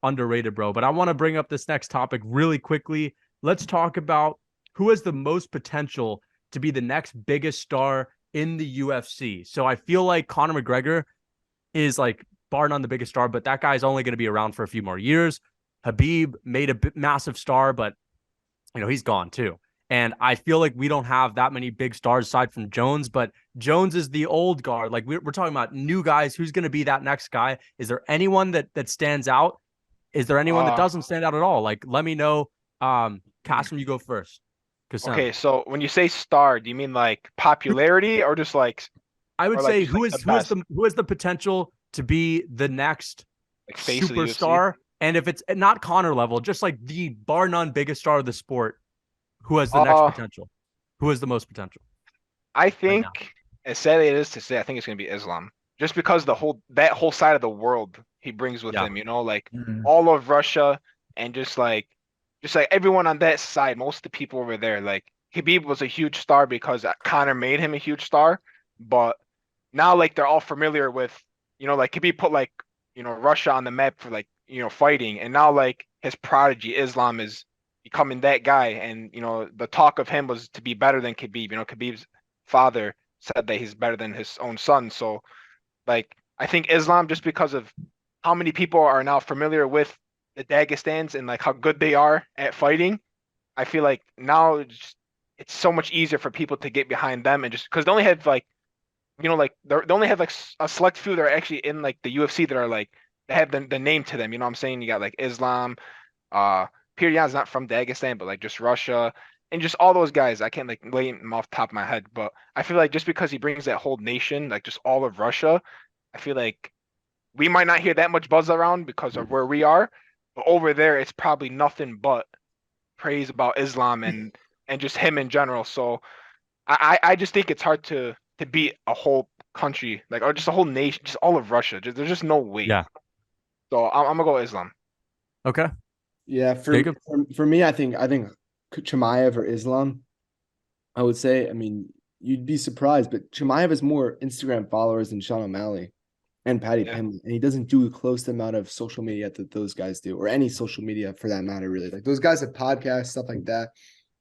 underrated, bro. But I want to bring up this next topic really quickly. Let's talk about who has the most potential to be the next biggest star in the UFC. So I feel like Conor McGregor is like bar none the biggest star, but that guy's only going to be around for a few more years. Khabib made a massive star, but he's gone too. And I feel like we don't have that many big stars aside from Jones, but Jones is the old guard. Like we're talking about new guys. Who's going to be that next guy? Is there anyone that stands out? Is there anyone that doesn't stand out at all? Like, let me know. Kasim, you go first. Okay, so when you say star, do you mean like popularity or just like I would or, like, say just, who like, is the best? who has the potential to be the next face of the UFC? superstar? And if it's not Connor level, just like the bar none biggest star of the sport, who has the next potential? Who has the most potential? I think, as sad as it is to say, I think it's gonna be Islam. Just because that whole side of the world he brings with him, like all of Russia and just like everyone on that side, most of the people over there, like Khabib was a huge star because Conor made him a huge star, but now like they're all familiar with, like Khabib put like, Russia on the map for like, fighting, and now like his prodigy Islam is becoming that guy, and the talk of him was to be better than Khabib. Khabib's father said that he's better than his own son, so like I think Islam, just because of how many people are now familiar with the Dagestans and like how good they are at fighting, I feel like now it's so much easier for people to get behind them, and just because they only have like, like they only have like a select few that are actually in like the UFC that are like they have the name to them. You know what I'm saying? You got like Islam, Piryan's not from Dagestan, but like just Russia, and just all those guys. I can't like lay them off the top of my head, but I feel like just because he brings that whole nation, like just all of Russia, I feel like we might not hear that much buzz around because of where we are, but over there it's probably nothing but praise about Islam and just him in general. So I just think it's hard to beat a whole country, like, or just a whole nation, just all of Russia. There's just no way. Yeah. So I'm gonna go Islam. Okay. Yeah, Jacob? for me, I think Chimaev or Islam. I would say, I mean, you'd be surprised, but Chimaev has more Instagram followers than Sean O'Malley and Paddy Pimblett, and he doesn't do close the amount of social media that those guys do, or any social media for that matter, really. Like those guys have podcasts, stuff like that.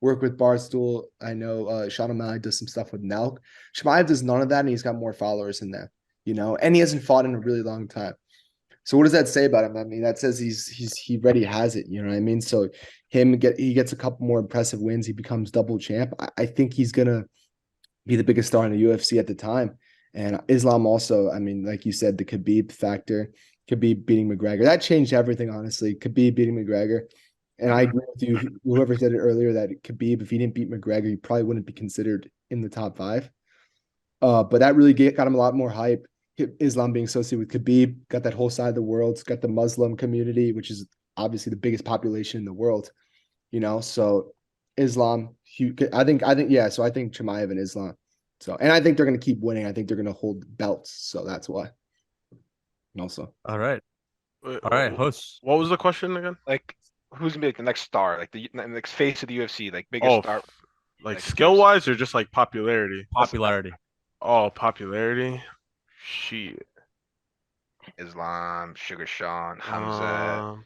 Work with Barstool. I know Sean O'Malley does some stuff with Nelk. Chimaev does none of that, and he's got more followers than that, and he hasn't fought in a really long time. So what does that say about him? I mean, that says he already has it. You know what I mean? So he gets a couple more impressive wins. He becomes double champ. I think he's gonna be the biggest star in the UFC at the time. And Islam also, I mean, like you said, the Khabib factor. Khabib beating McGregor. That changed everything, honestly. Khabib beating McGregor. And I agree with you, whoever said it earlier, that Khabib, if he didn't beat McGregor, he probably wouldn't be considered in the top 5. But that really got him a lot more hype. Islam being associated with Khabib, got that whole side of the world. It's got the Muslim community, which is obviously the biggest population in the world, so Islam, I think, yeah. So I think Chimaev and Islam. So, and I think they're going to keep winning. I think they're going to hold belts. So that's why. Also. All right. All right, hosts. What was the question again? Like, who's gonna be like the next star, like the next face of the UFC, like biggest star, like skill wise or just like popularity? Popularity. Oh, popularity. Shit. Islam, Sugar Sean, Hamza.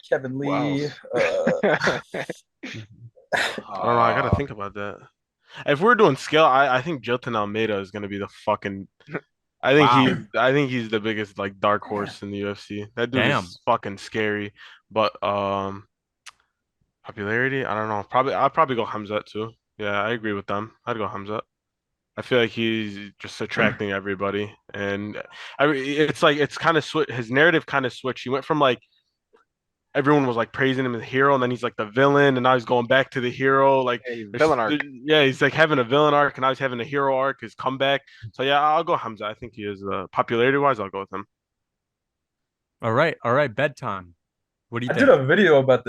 Kevin Lee. I don't know. I gotta think about that. If we're doing skill, I think Jilton Almeida is gonna be the fucking. I think he's the biggest like dark horse in the UFC. That dude is fucking scary. But popularity, I don't know. I'll probably go Hamzat too. Yeah, I agree with them. I'd go Hamzat. I feel like he's just attracting everybody, and it's like it's kind of his narrative kind of switched. He went from like everyone was like praising him as a hero, and then he's like the villain, and now he's going back to the hero. Like villain arc. Yeah, he's like having a villain arc, and now he's having a hero arc. His comeback. So yeah, I'll go Hamza. I think he is popularity wise. I'll go with him. All right, bedtime. What do you think? I did a video about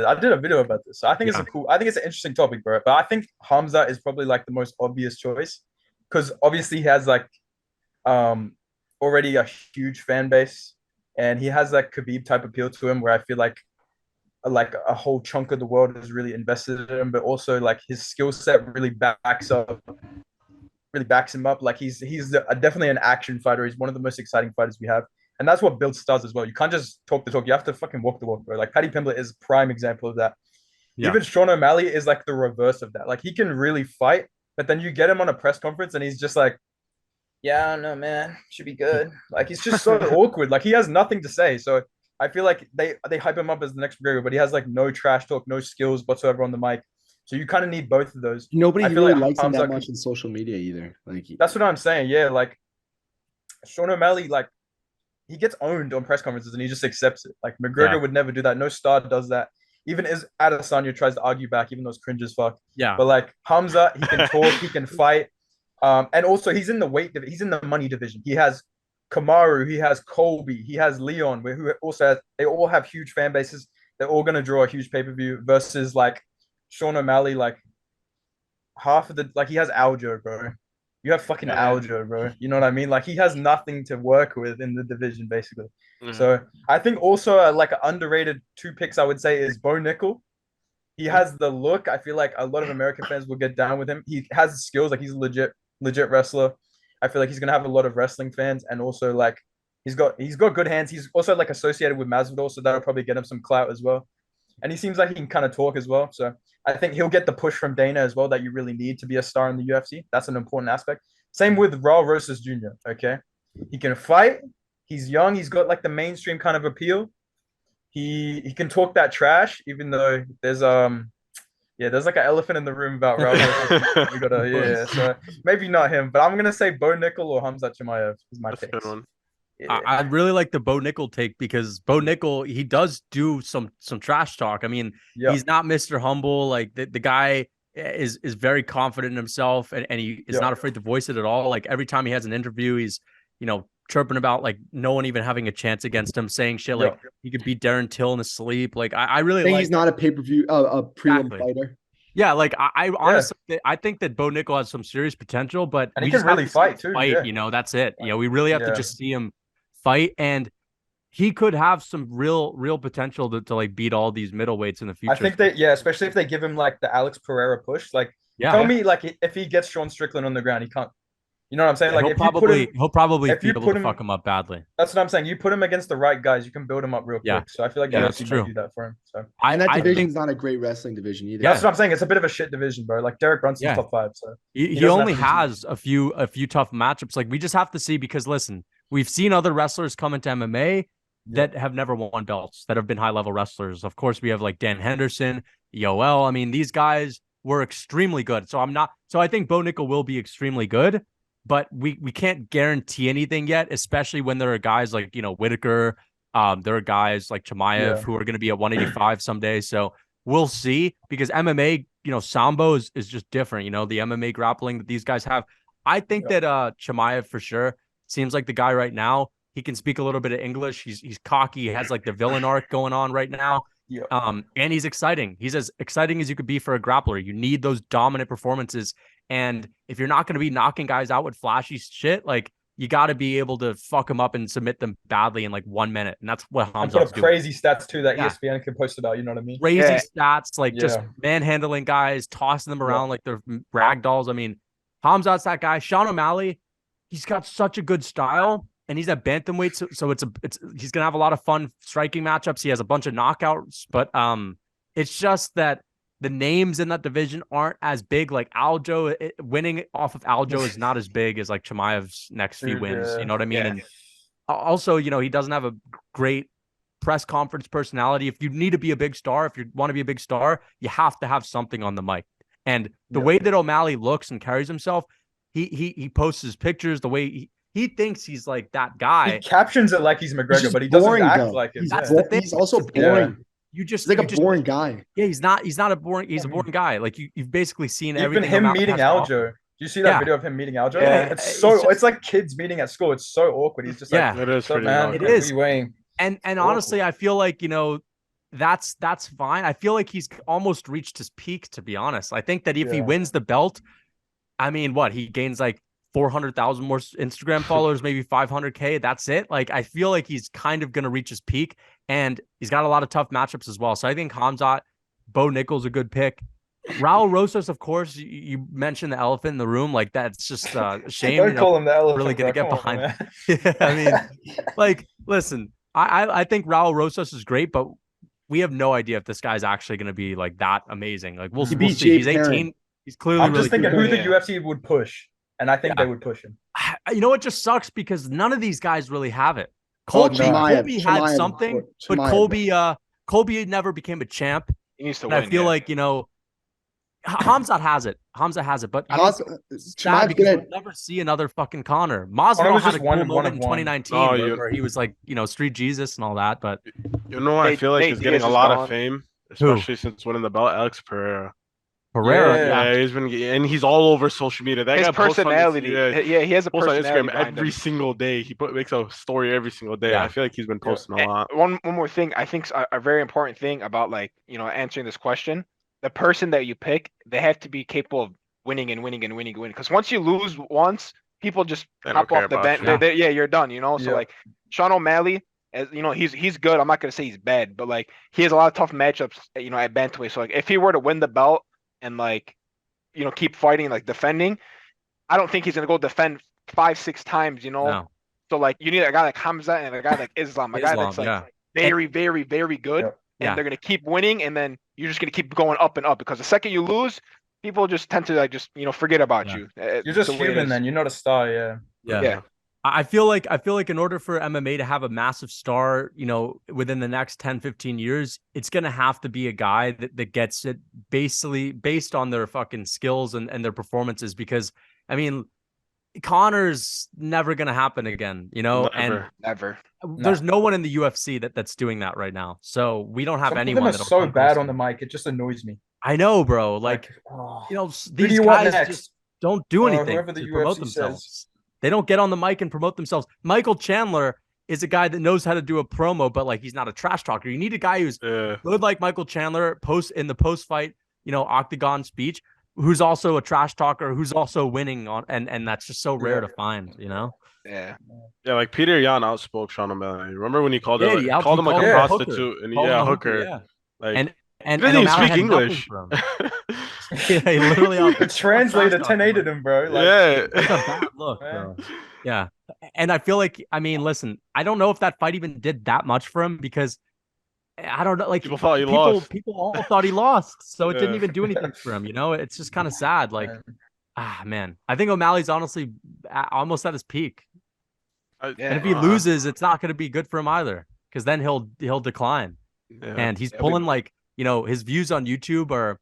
this. So I think it's I think it's an interesting topic, bro. But I think Hamza is probably like the most obvious choice because obviously he has like already a huge fan base, and he has that Khabib type appeal to him where I feel like a whole chunk of the world is really invested in him, but also like his skill set really backs him up. Like he's definitely an action fighter. He's one of the most exciting fighters we have. And that's what builds stars as well. You can't just talk the talk. You have to fucking walk the walk, bro. Like Paddy Pimblett is a prime example of that. Yeah. Even Sean O'Malley is like the reverse of that. Like he can really fight, but then you get him on a press conference and he's just like, yeah, I don't know, man. Should be good. Like he's just so awkward. Like he has nothing to say. So I feel like they hype him up as the next McGregor, but he has like no trash talk, no skills whatsoever on the mic. So you kind of need both of those. Nobody really likes him that much in social media either. Like that's what I'm saying. Yeah, like Sean O'Malley, like he gets owned on press conferences and he just accepts it. Like McGregor would never do that. No star does that. Even as Adesanya tries to argue back, even though it's cringe as fuck. Yeah. But like Hamza, he can talk, he can fight. And also he's in the he's in the money division. He has Kamaru, he has Colby, he has Leon, who also they all have huge fan bases. They're all gonna draw a huge pay-per-view versus like Sean O'Malley, like half of the he has Aljo, bro. You have fucking Aljo, bro. You know what I mean? Like he has nothing to work with in the division, basically. Mm-hmm. So I think also like an underrated 2 picks I would say is Bo Nickel. He has the look. I feel like a lot of American fans will get down with him. He has the skills. Like he's a legit wrestler. I feel like he's gonna have a lot of wrestling fans, and also like he's got good hands. He's also like associated with Masvidal, so that'll probably get him some clout as well. And he seems like he can kind of talk as well. So I think he'll get the push from Dana as well that you really need to be a star in the UFC. That's an important aspect. Same with Raul Rosas Jr. Okay, he can fight. He's young. He's got like the mainstream kind of appeal. He can talk that trash, even though there's there's like an elephant in the room about Raul. We gotta so maybe not him, but I'm gonna say Bo Nickel or Hamzat Chimaev is my pick. Yeah. I really like the Bo Nickel take because Bo Nickel, he does do some trash talk. I mean, he's not Mr. Humble. Like the guy is very confident in himself and he is not afraid to voice it at all. Like every time he has an interview, he's, chirping about like no one even having a chance against him, saying shit like he could beat Darren Till in his sleep. Like I really think he's not a pay-per-view, a prelim fighter. Yeah, like I honestly, I think that Bo Nickel has some serious potential, but and he can really fight too. That's it. We really have to just see him fight, and he could have some real potential to like beat all these middleweights in the future. I think that especially if they give him like the Alex Pereira push. Like tell me like if he gets Sean Strickland on the ground, he can't. You know what I'm saying? Like he'll probably be able to fuck him up badly. That's what I'm saying. You put him against the right guys, you can build him up real quick. So I feel like that's true. Do that for him. So and that division's not a great wrestling division either. That's what I'm saying. It's a bit of a shit division, bro. Like Derek Brunson's top 5. So he only has a few tough matchups. Like we just have to see because listen, we've seen other wrestlers come into MMA that have never won belts, that have been high level wrestlers. Of course, we have like Dan Henderson, Yoel. I mean, these guys were extremely good. So I think Bo Nickel will be extremely good. but we can't guarantee anything yet, especially when there are guys like, Whitaker. There are guys like Chimaev who are going to be at 185 someday. So we'll see, because MMA, Sambo is just different. The MMA grappling that these guys have. I think that Chimaev for sure seems like the guy right now. He can speak a little bit of English. He's cocky. He has like the villain arc going on right now. Yeah. And he's exciting. He's as exciting as you could be for a grappler. You need those dominant performances. And if you're not going to be knocking guys out with flashy shit, like, you got to be able to fuck them up and submit them badly in like 1 minute. And that's what Hamzat's doing. And put up crazy stats too that ESPN can post about, you know what I mean? Crazy stats, like just manhandling guys, tossing them around like they're rag dolls. I mean, Hamzat's that guy. Sean O'Malley, he's got such a good style, and he's at bantamweight, so he's gonna have a lot of fun striking matchups. He has a bunch of knockouts, but it's just that the names in that division aren't as big. Like Aljo, winning off of Aljo is not as big as like Chimaev's next few wins. You know what I mean? And also, he doesn't have a great press conference personality. If you need to be a big star, if you want to be a big star, you have to have something on the mic. And the way that O'Malley looks and carries himself, he posts his pictures, the way he thinks he's like that guy. He captions it like he's McGregor, but he doesn't act like it. That's the thing. He's also boring. He's like a boring guy. Yeah, he's not a boring. He's a boring guy. Like you've basically seen everything. Even him meeting Aljo. Do you see that video of him meeting Aljo? Yeah, it's like kids meeting at school. It's so awkward. He's just like, it is so, pretty man, it is. And awkward. honestly, I feel like that's fine. I feel like he's almost reached his peak, to be honest. I think that if he wins the belt, I mean, he gains like 400,000 more Instagram followers, maybe 500K. That's it. Like, I feel like he's kind of going to reach his peak, and he's got a lot of tough matchups as well. So I think Hamzat, Bo Nickel's a good pick. Raul Rosas, of course, you mentioned the elephant in the room. Like, that's just a shame. Don't call him the elephant. Really going to get behind. I mean, like, listen, I think Raul Rosas is great, but we have no idea if this guy's actually going to be like that amazing. Like, we'll see. He's 18. He's clearly. I'm just thinking who the UFC would push. And I think they would push him. You know what just sucks, because none of these guys really have it. Colby had something, but Colby never became a champ. He needs to and win. I feel like, Hamzat has it. Hamzat has it, but it's sad because we'll never see another fucking Connor. Masvidal had a cool moment in 2019 where he was like, Street Jesus and all that. But I feel like he's getting a lot of fame, especially since winning the belt. Alex Pereira. He's been, and he's all over social media. That his guy personality, he has a personality on Instagram every single day. He makes a story every single day. I feel like he's been posting a lot. One more thing, I think a very important thing about answering this question: the person that you pick, they have to be capable of winning. Because once you lose once, people just hop off the bench. You're done. So like Sean O'Malley. He's good. I'm not gonna say he's bad, but like he has a lot of tough matchups. At bantamweight. So like if he were to win the belt and keep fighting, like defending, I don't think he's gonna go defend 5-6 times, No. So like you need a guy like Hamzat and a guy like Islam, guy that's like very, very, very good, and they're gonna keep winning, and then you're just gonna keep going up and up, because the second you lose, people just tend to forget about you. You're just human, then you're not a star. Yeah. I feel like in order for MMA to have a massive star, within the next 10, 15 years, it's going to have to be a guy that gets it basically based on their fucking skills and their performances. Because, I mean, Connor's never going to happen again, Never. There's no one in the UFC that's doing that right now. So we don't have anyone. That's so bad on the mic. It just annoys me. I know, bro. Like, these guys just don't do anything to promote themselves. They don't get on the mic and promote themselves. Michael Chandler is a guy that knows how to do a promo, but like he's not a trash talker. You need a guy who's good like Michael Chandler, post-fight, octagon speech, who's also a trash talker, who's also winning on, and that's just so rare to find, Yeah. Yeah, like Peter Yan outspoke Sean O'Malley. Remember when he called him like a prostitute and hooker. Yeah. Like and he didn't even speak English. He literally the translator 10-8'd him, bro. That's a bad look, bro. Yeah. And I feel like, listen, I don't know if that fight even did that much for him, because I don't know, like people thought he lost. People all thought he lost, so it didn't even do anything for him. It's just kind of sad. Like, man, I think O'Malley's honestly almost at his peak. And if he loses, it's not going to be good for him either, because then he'll decline. Yeah. And he's pulling his views on YouTube are,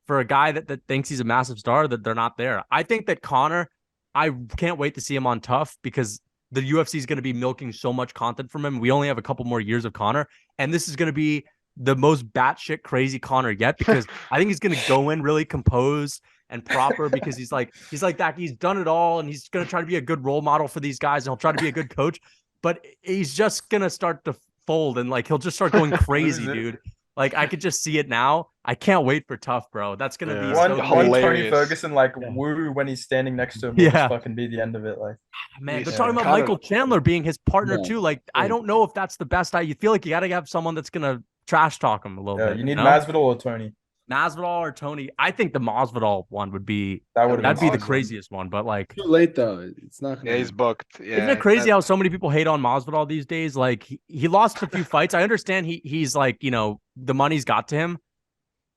for a guy that thinks he's a massive star, that they're not there. I think that Connor, I can't wait to see him on Tough because the UFC is going to be milking so much content from him. We only have a couple more years of Conor, and this is going to be the most batshit crazy Conor yet because I think he's going to go in really composed and proper because he's like that. He's done it all, and he's going to try to be a good role model for these guys, and he'll try to be a good coach. But he's just going to start to fold, and like he'll just start going crazy, dude. Like I could just see it now. I can't wait for Tough, bro. That's gonna be one so Tony hilarious. Ferguson woo when he's standing next to him. Will just fucking be the end of it. Like, man, they're Yeah. talking about Conor- Michael Chandler being his partner Yeah. too. Like I don't know if that's the best. You feel like you got to have someone that's gonna trash talk him a little yeah, bit. you need know? Masvidal or Tony. Masvidal or Tony. I think the Masvidal one would be That'd that'd be the awesome. craziest one. But like, Too late though. It's not gonna Yeah, he's booked. Yeah, isn't it crazy how so many people hate on Masvidal these days? Like he lost a few fights. I understand he's like, you know, the money's got to him,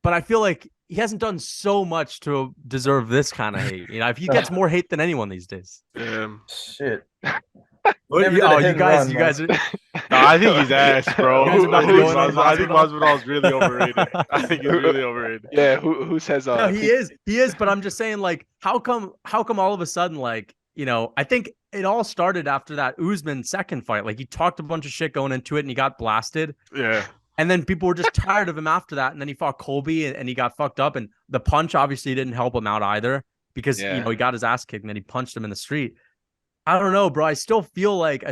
but I feel like he hasn't done so much to deserve this kind of hate. You know, if he gets more hate than anyone these days. Yeah. Shit. Oh, Never did a hit you and guys, run, you man. guys. Nah, I think he's ass, bro. You guys about to go in on I think Masvidal? Masvidal is really overrated. I think he's really overrated. Yeah, who says No, he is, but I'm just saying, like, how come all of a sudden, like, you know, I think it all started after that Usman second fight. Like, he talked a bunch of shit going into it, and he got blasted. Yeah. And then people were just tired of him after that. And then he fought Colby, and he got fucked up. And the punch obviously didn't help him out either because you know he got his ass kicked, and then he punched him in the street. I don't know, bro. I still feel like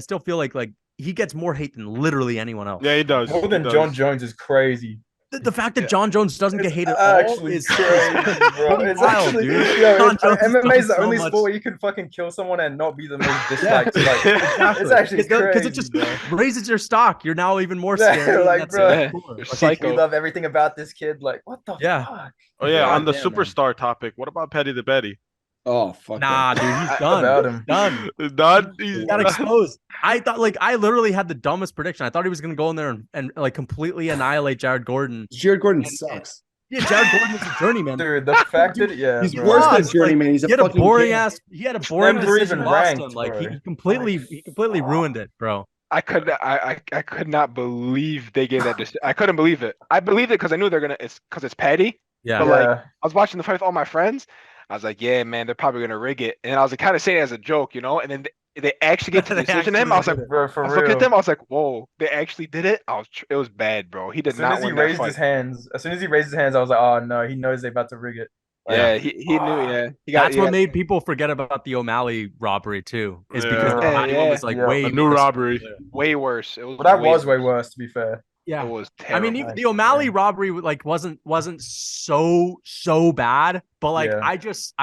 he gets more hate than literally anyone else. Yeah, he does. More than He does. John Jones is crazy. The fact that John Jones doesn't get hate at all Actually is crazy, bro. It's wild, actually, dude. yo, John Jones has MMA done is the so only much. sport where you can fucking kill someone and not be the most Yeah. disliked. Like, it's actually crazy. Because it just bro. raises your stock. You're now even more Yeah, scared. like, That's bro. it. You're We psycho. love everything about this kid. Like, what the Yeah. fuck? Oh yeah, God on the damn, man. superstar topic, what about Petty the Betty? Oh fuck. Nah, that. dude, he's About done. him. Done. Done. He got exposed. I thought, like, I literally had the dumbest prediction. I thought he was gonna go in there and like completely annihilate Jared Gordon. Jared Gordon sucks. Yeah, Jared Gordon is a journeyman. Dude, the fact that He's bro. worse than lost, Journeyman. He's a He had a fucking boring kid. ass. He had a boring Never decision. even Lost ranked, him. Like bro. he completely ruined it, bro. I could not believe they gave that. I couldn't believe it. I believed it because I knew they're gonna. It's because it's Petty. Yeah. But like, I was watching the fight with all my friends. I was like, yeah, man, they're probably gonna rig it. And I was like, kind of saying it as a joke, you know. And then they actually get to the They decision. actually Him, I was like, did it. Bro, I for was looking at real. them. I was like, whoa, they actually did it. It was bad, bro. He did As soon not as he win that raised fight. his hands, I was like, oh no, he knows they're about to rig it. Like, Yeah, he knew. Yeah, he got. That's what made people forget about the O'Malley robbery too. Is because the Yeah, Patty one yeah. was like Yeah. way A new more robbery. severe. way worse. It was. But that was way worse, to be fair. Yeah. It was I terrible. mean, even the O'Malley robbery like wasn't so bad, but like Yeah. I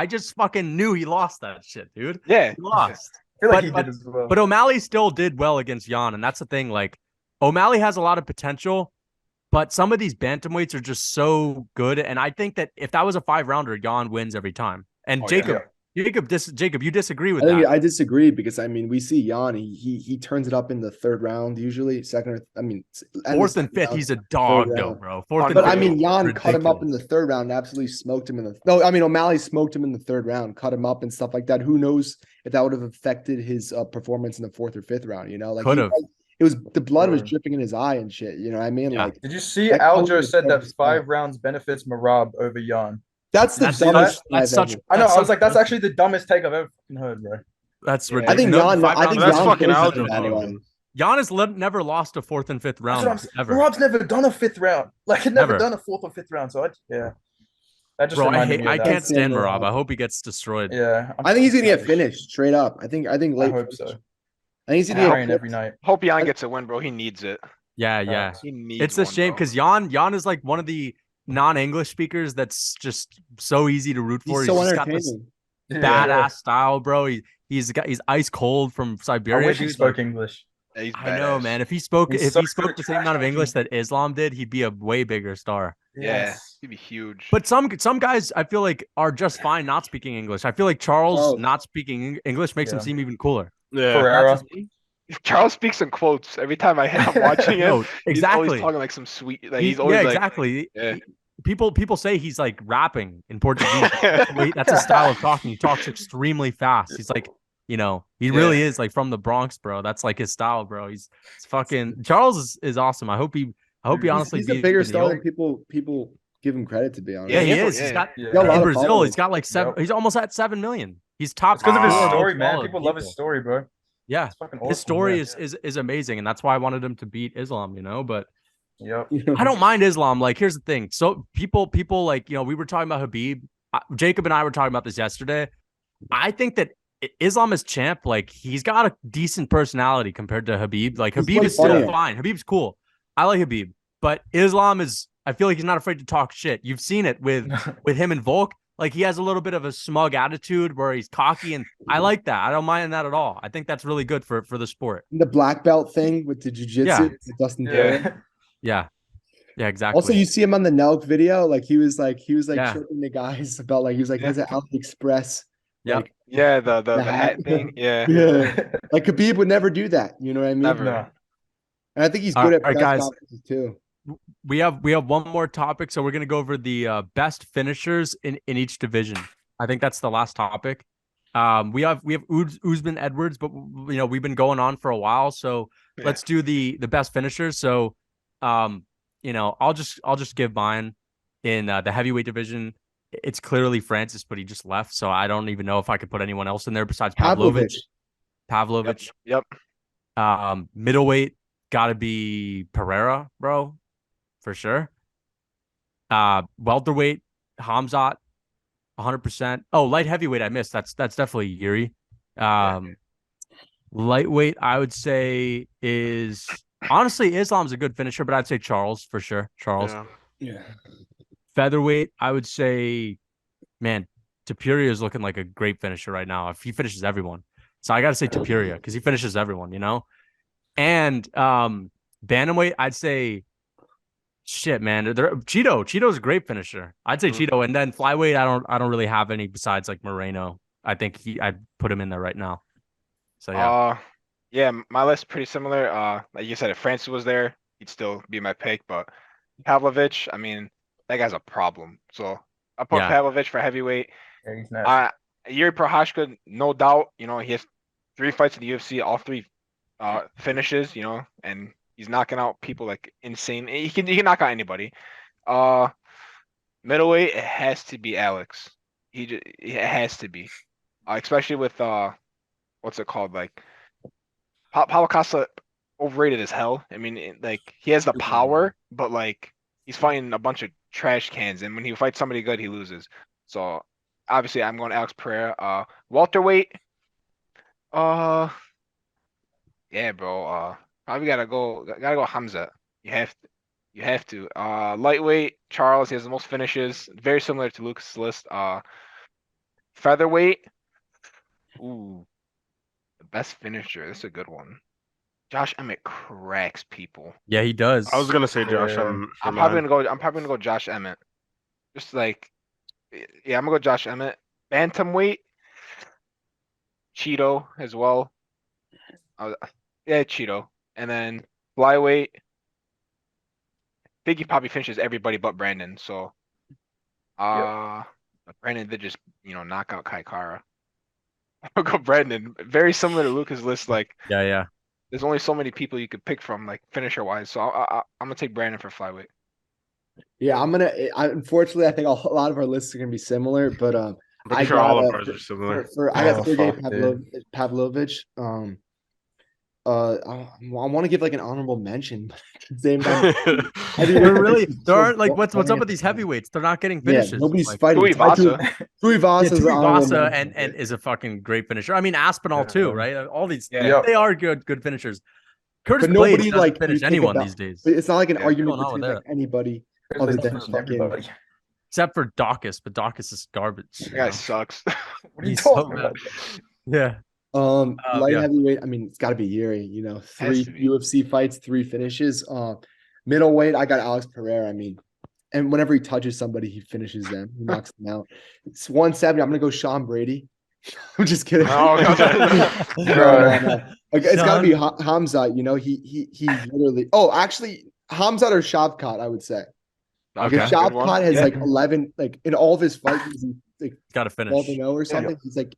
just fucking knew he lost that shit, dude. yeah, He lost. I feel like But- he did as well. But O'Malley still did well against Jan, and that's the thing. Like O'Malley has a lot of potential, but some of these bantamweights are just so good. And I think that if that was a 5-rounder, Jan wins every time. And Oh, yeah. Jacob, you disagree with I think that? I disagree because I mean we see Jan he turns it up in the third round usually Fourth and fifth, he's a dog, Third though, round. bro. Fourth and But I fifth, mean Jan cut him up in ridiculous. the third round, absolutely smoked him in the no. I mean O'Malley smoked him in the third round, cut him up and stuff like that. Who knows if that would have affected his performance in the fourth or fifth round? You know, like Could have. it was the blood was Sure. dripping in his eye and shit. You know what I mean? Yeah. Like Did you see That Aljo Colby said that was 5 rounds benefits Marab over Jan? that's the That's dumbest. thing that's I've such. ever- I know. that's I was such like, that's bullshit. actually the dumbest take I've ever fucking heard, bro. That's Yeah. ridiculous. I think No, Jan. five I think rounds- That's Jan fucking plays Aljo, it bro. anyway. Jan has never lost a fourth and fifth round That's what ever. Marab's never done a 5th round. Like, he'd never Never. done a 4th or 5th round. So, that just Bro, reminded me of I that. can't stand Marab. Marab. I hope he gets destroyed. Yeah. I think he's gonna get finished straight up. I think I late. hope so. I think he's He's gonna praying get every night. hope Jan gets a win, bro. He needs it. Yeah, yeah. He needs. It's a one, shame bro. because Jan is like one of the non-English speakers that's just so easy to root for. He's so just got this entertaining. badass style, bro. He's ice cold from I Siberia. wish he dude. spoke Like, English. Yeah, he's I know, badass. man. If he spoke He's so the good same amount of trash English talking. that Islam did, he'd be a way bigger star. Yeah, Yes. he'd be huge. But some guys I feel like are just fine not speaking English. I feel like Charles Oh. not speaking English makes him Yeah. seem even cooler. Yeah. Pereira. That's just me. Charles speaks in quotes every time I'm watching him. No, He's exactly. always talking like some sweet. Like He- he's always yeah, like. exactly. Yeah. People say he's like rapping in Portuguese. That's his style of talking. He talks extremely fast. He's like, he really is like from the Bronx, bro. That's like his style, bro. He's fucking Charles is awesome. I hope he honestly He's a beats bigger Benil. star than people give him credit to be honest. Yeah, he Yeah, is. yeah. He's got Yeah. Got a lot in of Brazil. followers. He's got like 7. Yep. He's almost at 7 million. He's top It's because of his four story, most man. followed People love his people. story, bro. Yeah, It's fucking his awesome. story Yeah. is amazing, and that's why I wanted him to beat Islam. But Yep. I don't mind Islam. Like, here's the thing. So people like, we were talking about Khabib. Jacob and I were talking about this yesterday. I think that Islam is champ. Like, he's got a decent personality compared to Khabib. Like, He's Khabib way is still funnier. fine. Khabib's cool. I like Khabib, but Islam is. I feel like he's not afraid to talk shit. You've seen it with him and Volk. Like, he has a little bit of a smug attitude where he's cocky, and I like that. I don't mind that at all. I think that's really good for the sport. The black belt thing with the jiu-jitsu, with Dustin Poirier. Yeah, exactly. Also, you see him on the Nelk video, like he was Yeah. tripping the guys about like he was like, "Has an AliExpress?" Yep. Like, Yeah, the the hat thing. Yeah. yeah. Like Khabib would never do that. You know what I mean? Never. No. And I think he's All good at right, press guys. conferences too. We have one more topic, so we're gonna go over the best finishers in each division. I think that's the last topic. We have Usman Edwards, but we've been going on for a while, so let's do the best finishers. So, I'll just give mine in the heavyweight division. It's clearly Francis, but he just left, so I don't even know if I could put anyone else in there besides Pavlovich. Yep. Middleweight got to be Pereira, bro, for sure. Welterweight, Hamzat, 100%. Oh, light heavyweight, I missed. That's definitely Yuri. Lightweight, I would say is honestly Islam's a good finisher, but I'd say Charles for sure. Charles. Yeah. Featherweight, I would say, man, Topuria is looking like a great finisher right now. If he finishes everyone, so I got to say Topuria because he finishes everyone, And bantamweight, I'd say, shit, man, Cheeto's a great finisher. I'd say Cheeto, and then flyweight, I don't really have any besides like Moreno. I think I'd put him in there right now. So yeah, my list is pretty similar. Like you said, if Francis was there, he'd still be my pick. But Pavlovich, I mean, that guy's a problem. So I put Pavlovich for heavyweight. Yeah, he's nice. Yuri Prochazka, no doubt. He has 3 fights in the UFC, all 3 finishes. And he's knocking out people like insane. He can knock out anybody. Middleweight, it has to be Alex. It has to be, especially with what's it called? Like Paulo Costa, overrated as hell. I mean, he has the power, but like he's fighting a bunch of trash cans, and when he fights somebody good, he loses. So obviously, I'm going Alex Pereira. Welterweight, yeah, bro. Probably gotta go Hamza. You have to. Lightweight, Charles. He has the most finishes. Very similar to Lucas' list. Featherweight. Ooh, the best finisher. This is a good one. Josh Emmett cracks people. Yeah, he does. I was gonna say Josh. Yeah. I'm probably gonna go Josh Emmett. Just like, yeah, I'm gonna go Josh Emmett. Bantamweight, Cheeto as well. Yeah, Cheeto. And then flyweight, I think he probably finishes everybody but Brandon. So, but Brandon did just knock out Kai Kara. I'll go Brandon. Very similar to Lucas' list. Like, Yeah. there's only so many people you could pick from, like finisher wise. So I'm gonna take Brandon for flyweight. Yeah, unfortunately, I think a lot of our lists are gonna be similar, but I'm pretty sure all of ours are similar. I got Oh, Sergey fuck, Pavlovich. I want to give like an honorable mention, but at the same time, there aren't like what's up with these heavyweights? They're not getting finishes. Yeah, nobody's like, fighting. Tuivasa. Tuivasa is a fucking great finisher. I mean, Aspinall too, right? All these, Yeah. they are good finishers. Curtis But Blades nobody doesn't like finish you think anyone about- these days, It's not like an argument going on between with like anybody Chris other Blades than finishing fucking. everybody. except for Dawkins. But Dawkins is garbage. That guy sucks. What are you He's talking so about? Yeah. Light yeah. heavyweight. I mean, it's got to be Yuri. 3 to be. UFC fights, 3 finishes. Middleweight, I got Alex Pereira. I mean, and whenever he touches somebody, he finishes them. He knocks them out. It's 170. I'm gonna go Sean Brady. I'm just kidding. Oh, No. Okay, it's got to be Hamzat. He literally. Oh, actually, Hamzat or Shavkat, I would say. Okay, Because good one. Shavkat has Yeah. like 11, like in all of his fights, he's like Got to finish. 12-0 or something.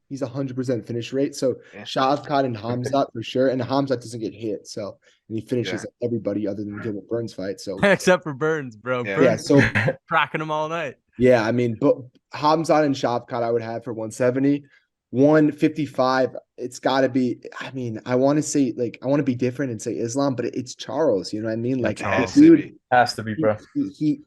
He's 100% finish rate. So Yeah. Shavkat and Hamzat for sure. And Hamzat doesn't get hit. So and he finishes Yeah. everybody other than the Gilbert Burns fight. So Except for Burns, bro. Yeah. Burns yeah, so cracking them all night. yeah, I mean, but Hamzat and Shavkat I would have for 170. 155, it's got to be. I mean, I want to say like I want to be different and say Islam, but it's Charles. You know what I mean? Like Charles. the dude, Has to be, bro. he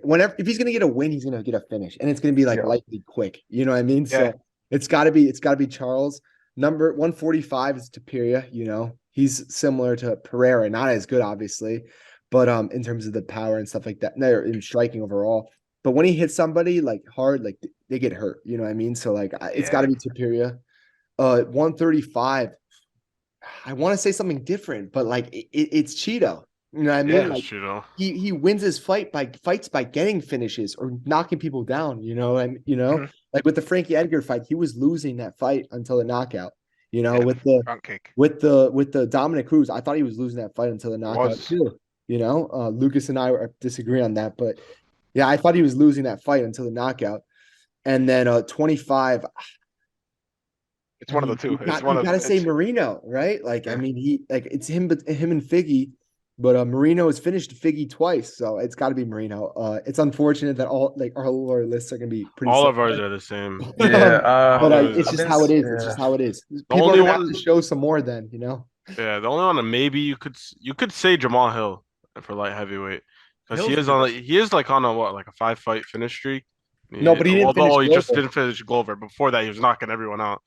whenever if he's gonna get a win, he's gonna get a finish, and it's gonna be like Yeah. lightly quick. You know what I mean? Yeah. So it's got to be Charles. Number 145 is Tapiria. You know, he's similar to Pereira, not as good, obviously, but in terms of the power and stuff like that, no, in striking overall. But when he hits somebody like hard, like they get hurt. You know what I mean? So like it's got to be Tapiria. 135. I want to say something different, but like it's Cheeto. You know what I mean? Yeah, Like Cheeto. he wins his fights by getting finishes or knocking people down. You know, and like with the Frankie Edgar fight, he was losing that fight until the knockout. You know, with the front kick. with the Dominic Cruz, I thought he was losing that fight until the knockout too. You know, Lucas and I disagree on that, but yeah, I thought he was losing that fight until the knockout. And then 25. It's one of the two. You gotta say Marino, right? Like, I mean, it's him, but him and Figgy, but Marino has finished Figgy twice, so it's got to be Marino. It's unfortunate that all our lists are gonna be pretty. All similar. of ours are the same. Yeah, but it's just how it is. It's just how it is. People only are gonna one- have to show some more. Then you know. Yeah, the only one that maybe you could say Jamal Hill for light heavyweight because he Hill's is like on a 5-fight finish streak. No, but he didn't although finish he just Glover. didn't finish Glover. Before that, he was knocking everyone out.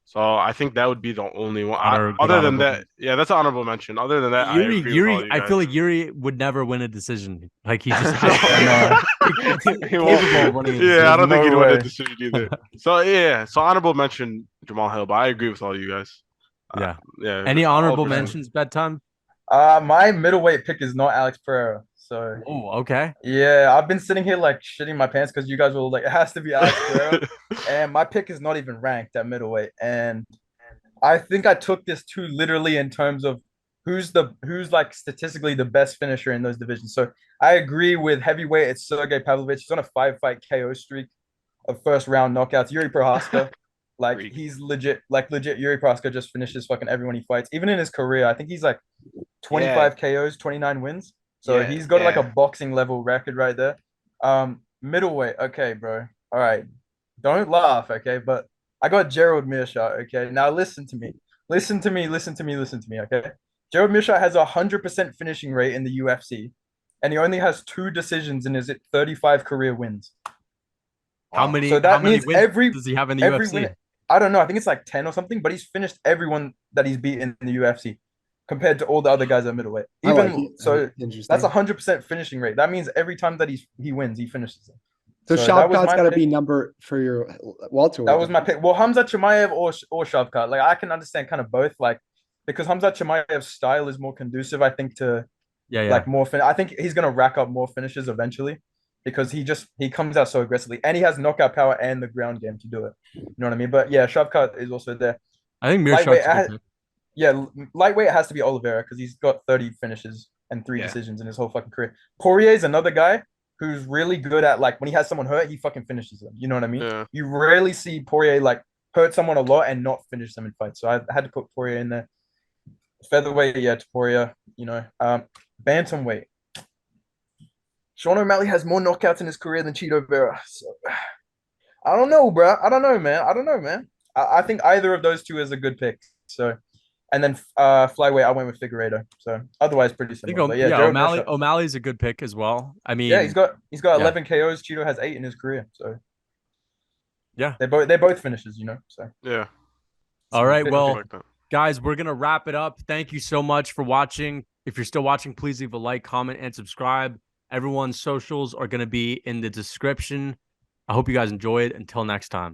So I think that would be the only one. Good Other than honorable that, yeah, that's an honorable mention. Other than that, I agree with all you I guys. feel like Yuri would never win a decision. Like he just He won't. capable of winning a Yeah, I don't think No he'd win way. a decision either. So honorable mention Jamal Hill, but I agree with all you guys. Yeah. Yeah. Any honorable 100%. mentions? Bedtime. My middleweight pick is not Alex Pereira. So Oh, okay. yeah, I've been sitting here like shitting my pants because you guys were like, it has to be Alex Pereira. And my pick is not even ranked at middleweight. And I think I took this too literally in terms of who's like statistically the best finisher in those divisions. So I agree with heavyweight. It's Sergey Pavlovich. He's on a 5-fight KO streak of first round knockouts. Yuri Prohaska, like he's legit. Yuri Prohaska just finishes fucking everyone he fights. Even in his career, I think he's like 25 KOs, 29 wins. So he's got like a boxing level record right there. Middleweight, okay, bro. All right, don't laugh, okay, but I got Gerald Meerschaert, okay? Now listen to me. Okay? Gerald Meerschaert has a 100% finishing rate in the UFC, and he only has 2 decisions in his 35 career wins. How many? So that how many means wins does he have in the UFC? win, I don't know. I think it's like 10 or something, but he's finished everyone that he's beaten in the UFC compared to all the other guys at middleweight. That's a 100% finishing rate. That means every time that he wins, he finishes them. So Shavkat's got to be number for your welterweight. That was my pick. Well, Hamzat Chimaev or Shavkat. Like I can understand kind of both. Like because Hamzat Chimaev's style is more conducive, I think, to like more. I think he's gonna rack up more finishes eventually because he comes out so aggressively and he has knockout power and the ground game to do it. You know what I mean? But yeah, Shavkat is also there. I think Meerschaert's lightweight has to be Oliveira because he's got 30 finishes and 3 decisions in his whole fucking career. Poirier is another guy who's really good at like when he has someone hurt, he fucking finishes them. You know what I mean? Yeah. You rarely see Poirier like hurt someone a lot and not finish them in fights. So I had to put Poirier in there. Featherweight, Poirier. You know, bantamweight. Sean O'Malley has more knockouts in his career than Cheeto Vera. So I don't know, bro. I don't know, man. I think either of those two is a good pick. So. And then flyweight, I went with Figueiredo. So otherwise, pretty similar. But O'Malley's a good pick as well. I mean, yeah, he's got 11 KOs. Cheeto has 8 in his career. So yeah, they're both finishes. You know. So yeah. All right, well, guys, we're gonna wrap it up. Thank you so much for watching. If you're still watching, please leave a like, comment, and subscribe. Everyone's socials are gonna be in the description. I hope you guys enjoy it. Until next time.